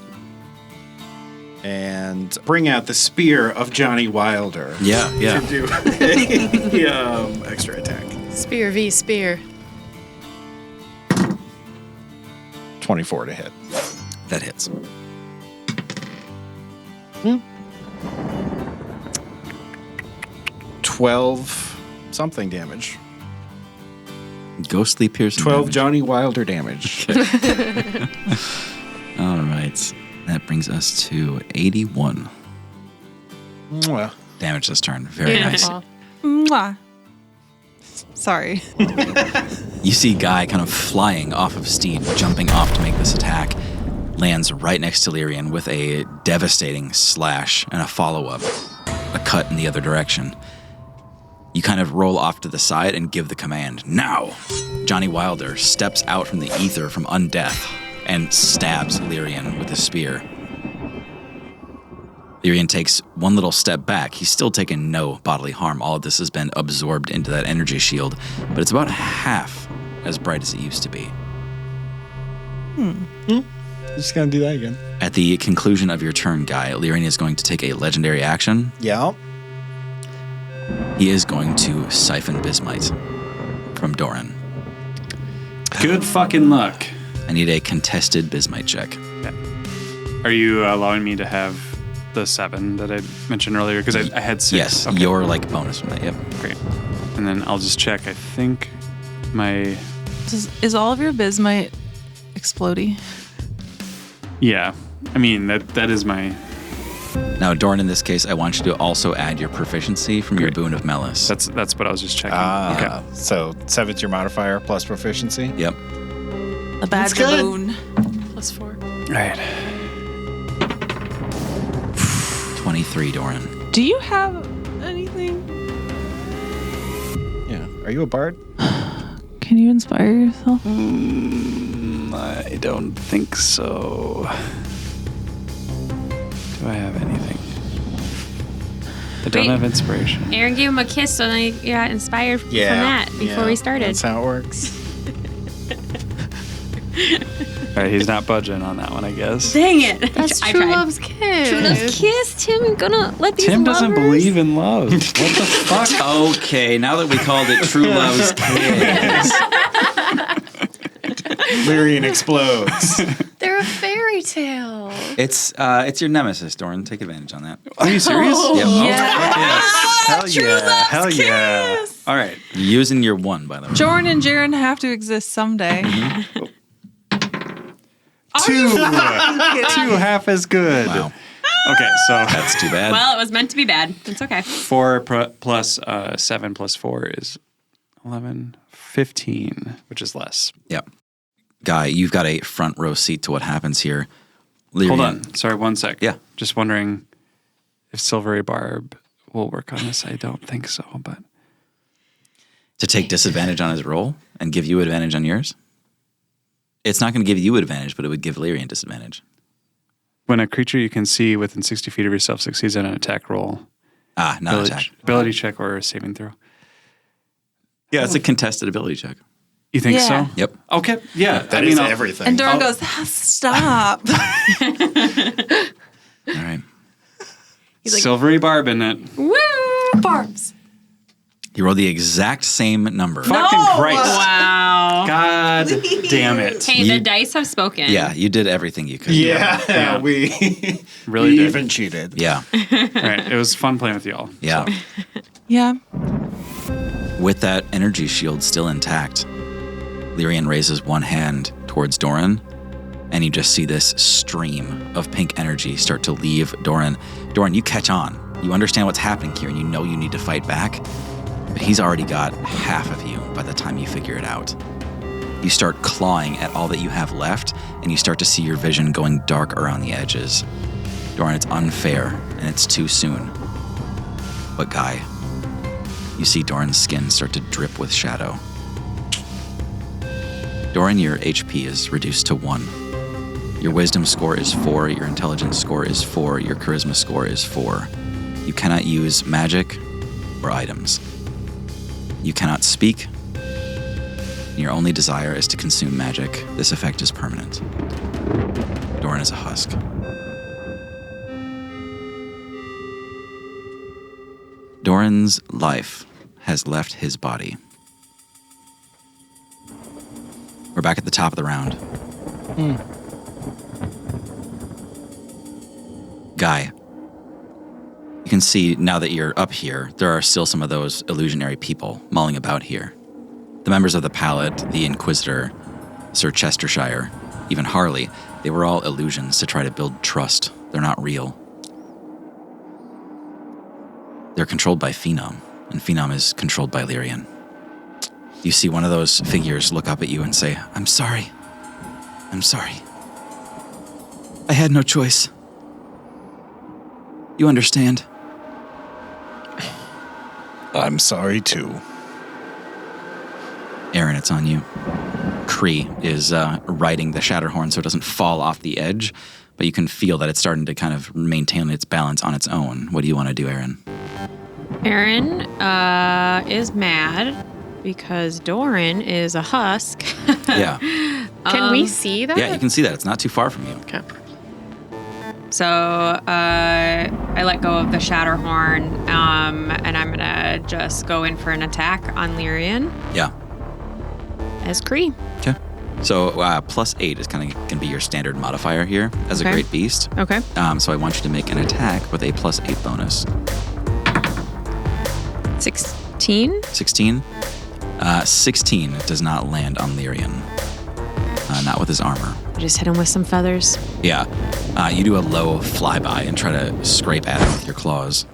and bring out the Spear of Johnny Wilder. Yeah. To do a extra attack. Spear v. Spear. 24 to hit. That hits. 12 something damage. Ghostly piercing 12 damage. Johnny Wilder damage. All right. That brings us to 81 Mwah. damage this turn. Very nice. Beautiful. Mwah. Sorry. You see Guy kind of flying off of Steed, jumping off to make this attack. Lands right next to Lyrian with a devastating slash and a follow-up, a cut in the other direction. You kind of roll off to the side and give the command, now! Johnny Wilder steps out from the ether from Undeath and stabs Lyrian with his spear. Lyrian takes one little step back. He's still taken no bodily harm. All of this has been absorbed into that energy shield, but it's about half as bright as it used to be. Just gonna do that again. At the conclusion of your turn, Guy, Lyrian is going to take a legendary action. Yeah. He is going to siphon Bismite from Doran. Good fucking luck. I need a contested Bismite check. Are you allowing me to have the 7 that I mentioned earlier? Because I had 6. Yes, Okay. your bonus from that. Yep. Great. And then I'll just check. I think my... Is all of your bismite explodey? Yeah. I mean, that is my... Now, Doran, in this case, I want you to also add your proficiency from your Great. Boon of Melis. That's what I was just checking. Okay. So 7's your modifier plus proficiency. Yep. A badge good. boon. +4. All right. 23, Doran. Do you have anything? Yeah. Are you a bard? Can you inspire yourself? I don't think so. Do I have anything? I don't Wait. have inspiration. Aaron gave him a kiss, so then he got inspired from that before we started. That's how it works. All right, he's not budging on that one, I guess. Dang it! That's I true tried. love's kiss. True love's kiss. Tim gonna let these Tim doesn't lovers- believe in love. What the fuck? Okay, now that we called it True Love's Kiss. Lyrian explodes. They're a fairy tale. It's your nemesis, Doran. Take advantage on that. Are you serious? Yep. Hell yeah. Hell yeah. All right. You're using your 1, by the way. Jordan and Jaren have to exist someday. 2. 2 half as good. Wow. Okay, so That's too bad. Well, it was meant to be bad. It's okay. 4 plus 7 plus 4 is 11, 15, which is less. Yep. Guy, you've got a front row seat to what happens here. Lyrian, Hold on. Sorry, 1 sec. Yeah. Just wondering if Silvery Barb will work on this. I don't think so, but... To take disadvantage on his roll and give you advantage on yours? It's not going to give you advantage, but it would give Lyrian disadvantage. When a creature you can see within 60 feet of yourself succeeds on an attack roll, Ah, not attack. ability check or a saving throw. Yeah, it's a contested ability check. You think Yeah. so? Yep. Okay, yeah. That is everything. And Doran goes, stop. All right. Silvery Barb in it. Woo! Barbs. You rolled the exact same number. Fucking Christ. Wow. God damn it. Hey, the dice have spoken. Yeah, you did everything you could. Yeah, we Really we did. even cheated. Yeah. All right, it was fun playing with y'all. Yeah. So. Yeah. With that energy shield still intact, Lyrian raises one hand towards Doran, and you just see this stream of pink energy start to leave Doran. Doran, you catch on. You understand what's happening here, and you know you need to fight back, but he's already got half of you by the time you figure it out. You start clawing at all that you have left, and you start to see your vision going dark around the edges. Doran, it's unfair, and it's too soon. But Guy, you see Doran's skin start to drip with shadow. Doran, your HP is reduced to 1. Your wisdom score is 4, your intelligence score is 4, your charisma score is 4. You cannot use magic or items. You cannot speak. Your only desire is to consume magic. This effect is permanent. Doran is a husk. Doran's life has left his body. We're back at the top of the round. Guy, you can see now that you're up here, there are still some of those illusionary people mulling about here. The members of the Palate, the Inquisitor, Sir Chestershire, even Harley, they were all illusions to try to build trust. They're not real. They're controlled by Phenom, and Phenom is controlled by Lyrian. You see one of those figures look up at you and say, "I'm sorry. I'm sorry. I had no choice. You understand?" I'm sorry too. Aaron, it's on you. Kree is riding the Shatterhorn so it doesn't fall off the edge, but you can feel that it's starting to kind of maintain its balance on its own. What do you want to do, Aaron? Aaron is mad because Doran is a husk. Yeah. Can we see that? Yeah, you can see that. It's not too far from you. Okay. So I let go of the Shatterhorn, and I'm gonna just go in for an attack on Lyrian Yeah. as Kree. Okay. So +8 is kind of going to be your standard modifier here as a Okay. great beast. Okay. So I want you to make an attack with a +8 bonus. 16. 16? 16 does not land on Lyrian. Not with his armor. I just hit him with some feathers. Yeah. You do a low flyby and try to scrape at him with your claws.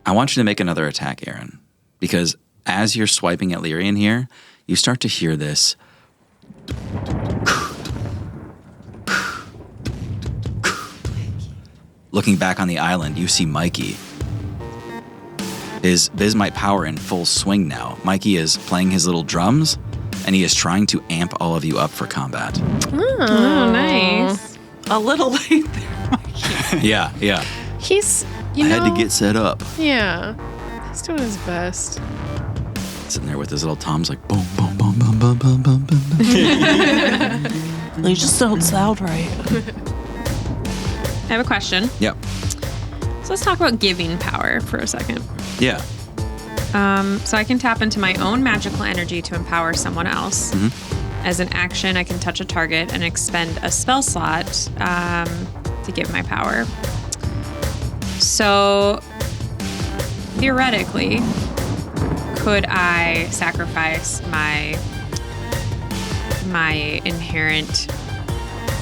I want you to make another attack, Aaron, because as you're swiping at Lyrian here, you start to hear this. Looking back on the island, you see Mikey. His Bismite power in full swing now. Mikey is playing his little drums, and he is trying to amp all of you up for combat. Oh, nice. A little late there, Mikey. Yeah. He's, I had to get set up. Yeah. He's doing his best. Sitting there with his little toms like boom, boom, boom, boom, boom, boom, boom, boom. They just don't sound right. I have a question. Yep. So let's talk about giving power for a second. Yeah. So I can tap into my own magical energy to empower someone else. Mm-hmm. As an action, I can touch a target and expend a spell slot to give my power. So theoretically, could I sacrifice my inherent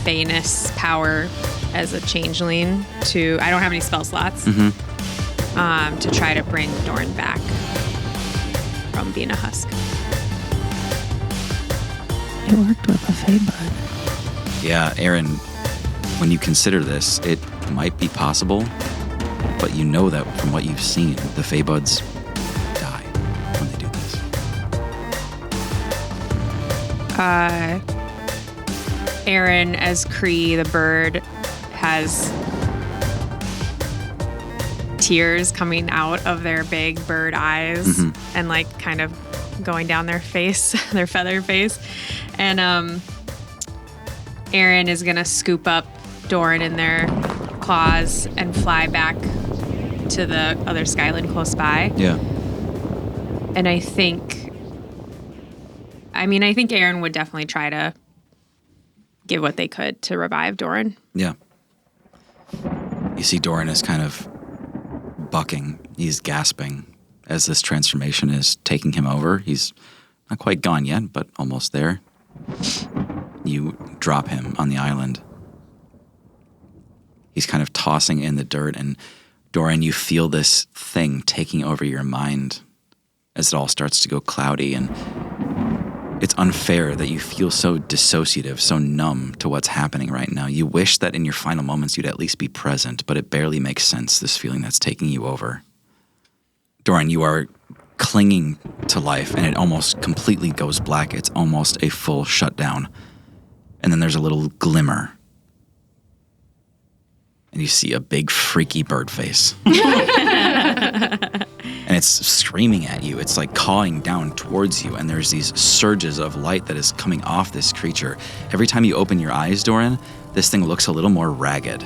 Thanos power as a changeling to, I don't have any spell slots, to try to bring Doran back from being a husk? It worked with a Fey-Bud. Yeah, Aaron, when you consider this, it might be possible, but you know that from what you've seen, the Fey-Buds die when they do this. Aaron, as Kree, the bird, has tears coming out of their big bird eyes and like kind of going down their face, their feather face. And Aaron is gonna scoop up Doran in their claws and fly back to the other Skyland close by. Yeah. And I think Aaron would definitely try to give what they could to revive Doran. Yeah. You see Doran is kind of bucking. He's gasping as this transformation is taking him over. He's not quite gone yet, but almost there. You drop him on the island. He's kind of tossing in the dirt, and Doran, you feel this thing taking over your mind as it all starts to go cloudy, and it's unfair that you feel so dissociative, so numb to what's happening right now. You wish that in your final moments you'd at least be present, but it barely makes sense, this feeling that's taking you over. Doran, you are clinging to life, and it almost completely goes black. It's almost a full shutdown. And then there's a little glimmer. And you see a big, freaky bird face. And it's screaming at you. It's like cawing down towards you. And there's these surges of light that is coming off this creature. Every time you open your eyes, Doran, this thing looks a little more ragged.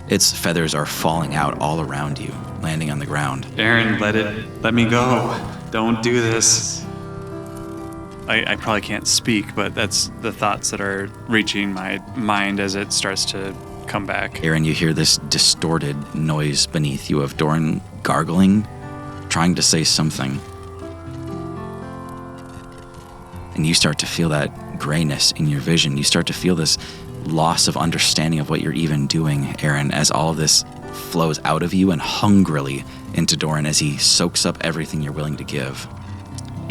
Its feathers are falling out all around you, landing on the ground. Aaron, let me go. Don't do this. I probably can't speak, but that's the thoughts that are reaching my mind as it starts to come back. Aaron, you hear this distorted noise beneath you of Doran gargling, trying to say something. And And you start to feel that grayness in your vision. You start to feel this loss of understanding of what you're even doing, Aaron, as all of this flows out of you and hungrily into Doran as he soaks up everything you're willing to give.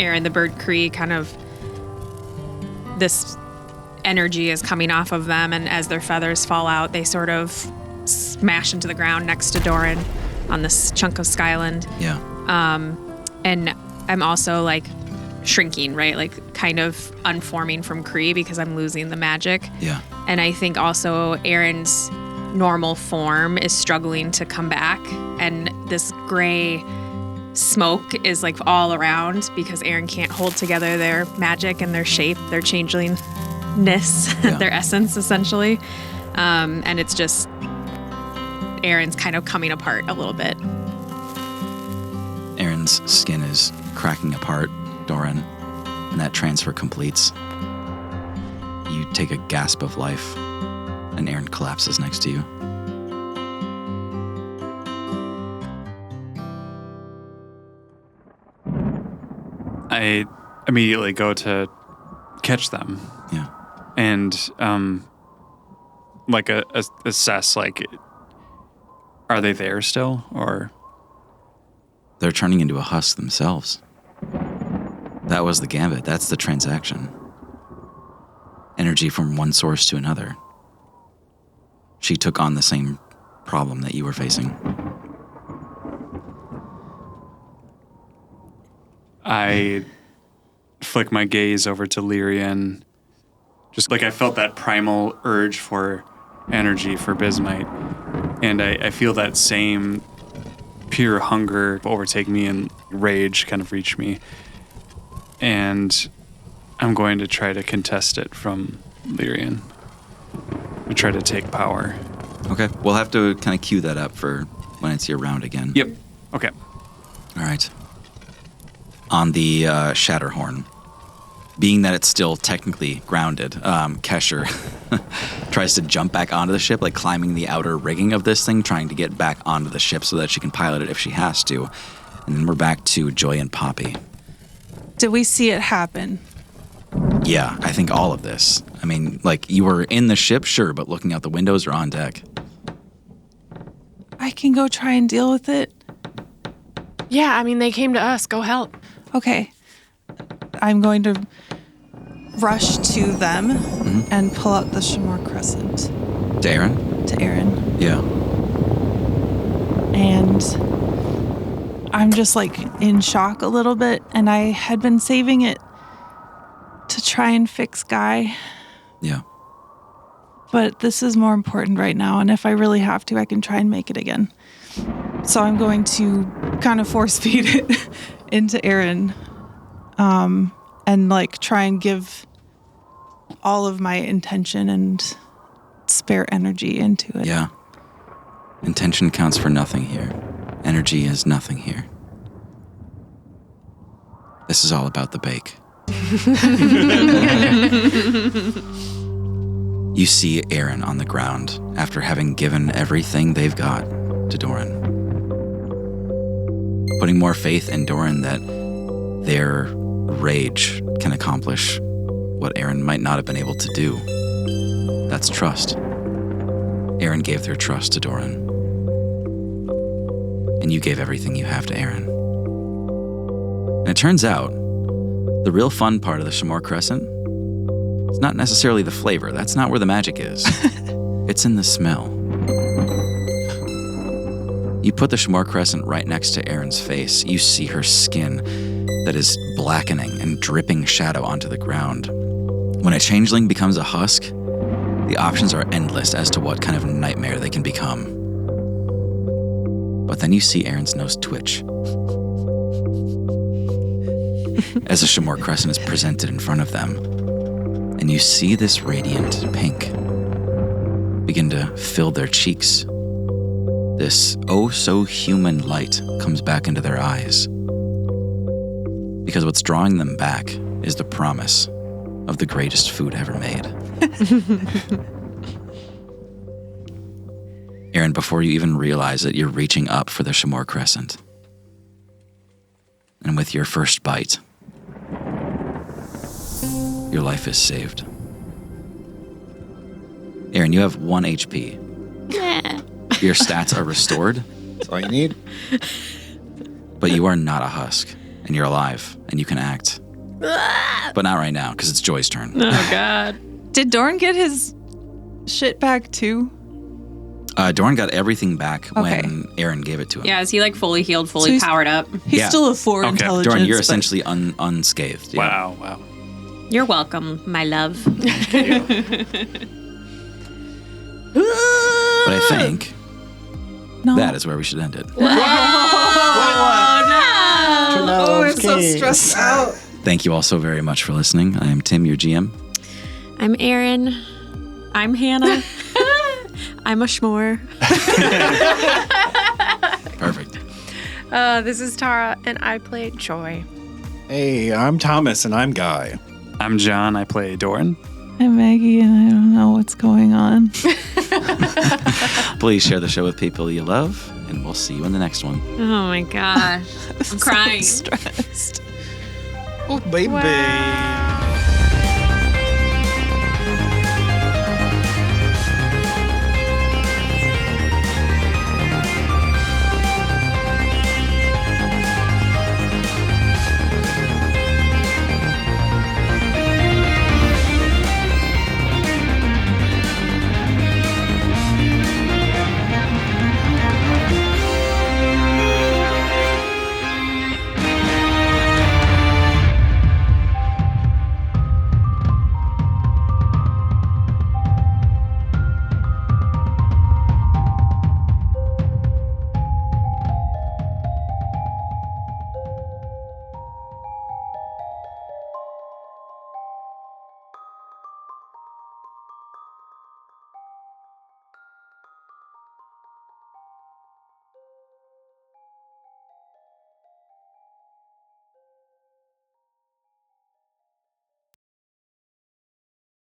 Aaron, the bird Cree, kind of, this energy is coming off of them, and as their feathers fall out, they sort of smash into the ground next to Doran on this chunk of Skyland. Yeah. And I'm also like shrinking, right? Like kind of unforming from Cree because I'm losing the magic. Yeah. And I think also Aaron's normal form is struggling to come back, and this gray smoke is like all around because Aaron can't hold together their magic and their shape, their changelingness, their essence essentially. And it's just Aaron's kind of coming apart a little bit. Aaron's skin is cracking apart, Doran, and that transfer completes. You take a gasp of life, and Aaron collapses next to you. I immediately go to catch them. Yeah. And assess, like, are they there still, or? They're turning into a husk themselves. That was the gambit. That's the transaction. Energy from one source to another. She took on the same problem that you were facing. I flick my gaze over to Lyrian. Just like I felt that primal urge for energy for Bismite. And I feel that same pure hunger overtake me and rage kind of reach me. And I'm going to try to contest it from Lyrian. I try to take power. Okay, we'll have to kind of cue that up for when it's your round again. Yep. Okay. All right. On the Shatterhorn, being that it's still technically grounded, Kesher tries to jump back onto the ship, like climbing the outer rigging of this thing, trying to get back onto the ship so that she can pilot it if she has to. And then we're back to Joy and Poppy. Did we see it happen? Yeah, I think all of this. I mean, like, you were in the ship, sure, but looking out the windows or on deck. I can go try and deal with it. Yeah, I mean, they came to us. Go help. Okay. I'm going to rush to them and pull out the Shamor Crescent. To Aaron? To Aaron. Yeah. And I'm just like in shock a little bit, and I had been saving it to try and fix Guy. Yeah. But this is more important right now, and if I really have to, I can try and make it again. So I'm going to kind of force feed it into Aaron, and like try and give all of my intention and spare energy into it. Yeah. Intention counts for nothing here. Energy is nothing here. This is all about the bake. You see Aaron on the ground after having given everything they've got to Doran. Putting more faith in Doran that their rage can accomplish what Aaron might not have been able to do. That's trust. Aaron gave their trust to Doran. And you gave everything you have to Aaron. And it turns out, the real fun part of the Shamor Crescent is not necessarily the flavor. That's not where the magic is. It's in the smell. You put the Shamor Crescent right next to Aaron's face. You see her skin that is blackening and dripping shadow onto the ground. When a changeling becomes a husk, the options are endless as to what kind of nightmare they can become. But then you see Aaron's nose twitch as a Shamor Crescent is presented in front of them. And you see this radiant pink begin to fill their cheeks. This oh-so-human light comes back into their eyes. Because what's drawing them back is the promise of the greatest food ever made. Aaron, before you even realize it, you're reaching up for the Shamor Crescent. And with your first bite, your life is saved. Aaron, you have 1 HP. Your stats are restored. That's all you need. But you are not a husk, and you're alive, and you can act. But not right now, because it's Joy's turn. Oh, God. Did Dorn get his shit back too? Dorn got everything back Okay. when Aaron gave it to him. Yeah, is he like fully healed, So fully he's- powered up? He's Yeah. still a 4 Okay. intelligence. Dorn, you're but- essentially unscathed. Yeah. Wow. You're welcome, my love. But I think No. that is where we should end it. Oh, I'm so stressed out. Thank you all so very much for listening. I am Tim, your GM. I'm Erin. I'm Hannah. I'm a schmore. Perfect. This is Tara, and I play Joy. Hey, I'm Thomas, and I'm Guy. I'm John. I play Doran. I'm Maggie, and I don't know what's going on. Please share the show with people you love, and we'll see you in the next one. Oh my gosh. I'm crying. So stressed. Oh, baby. Wow.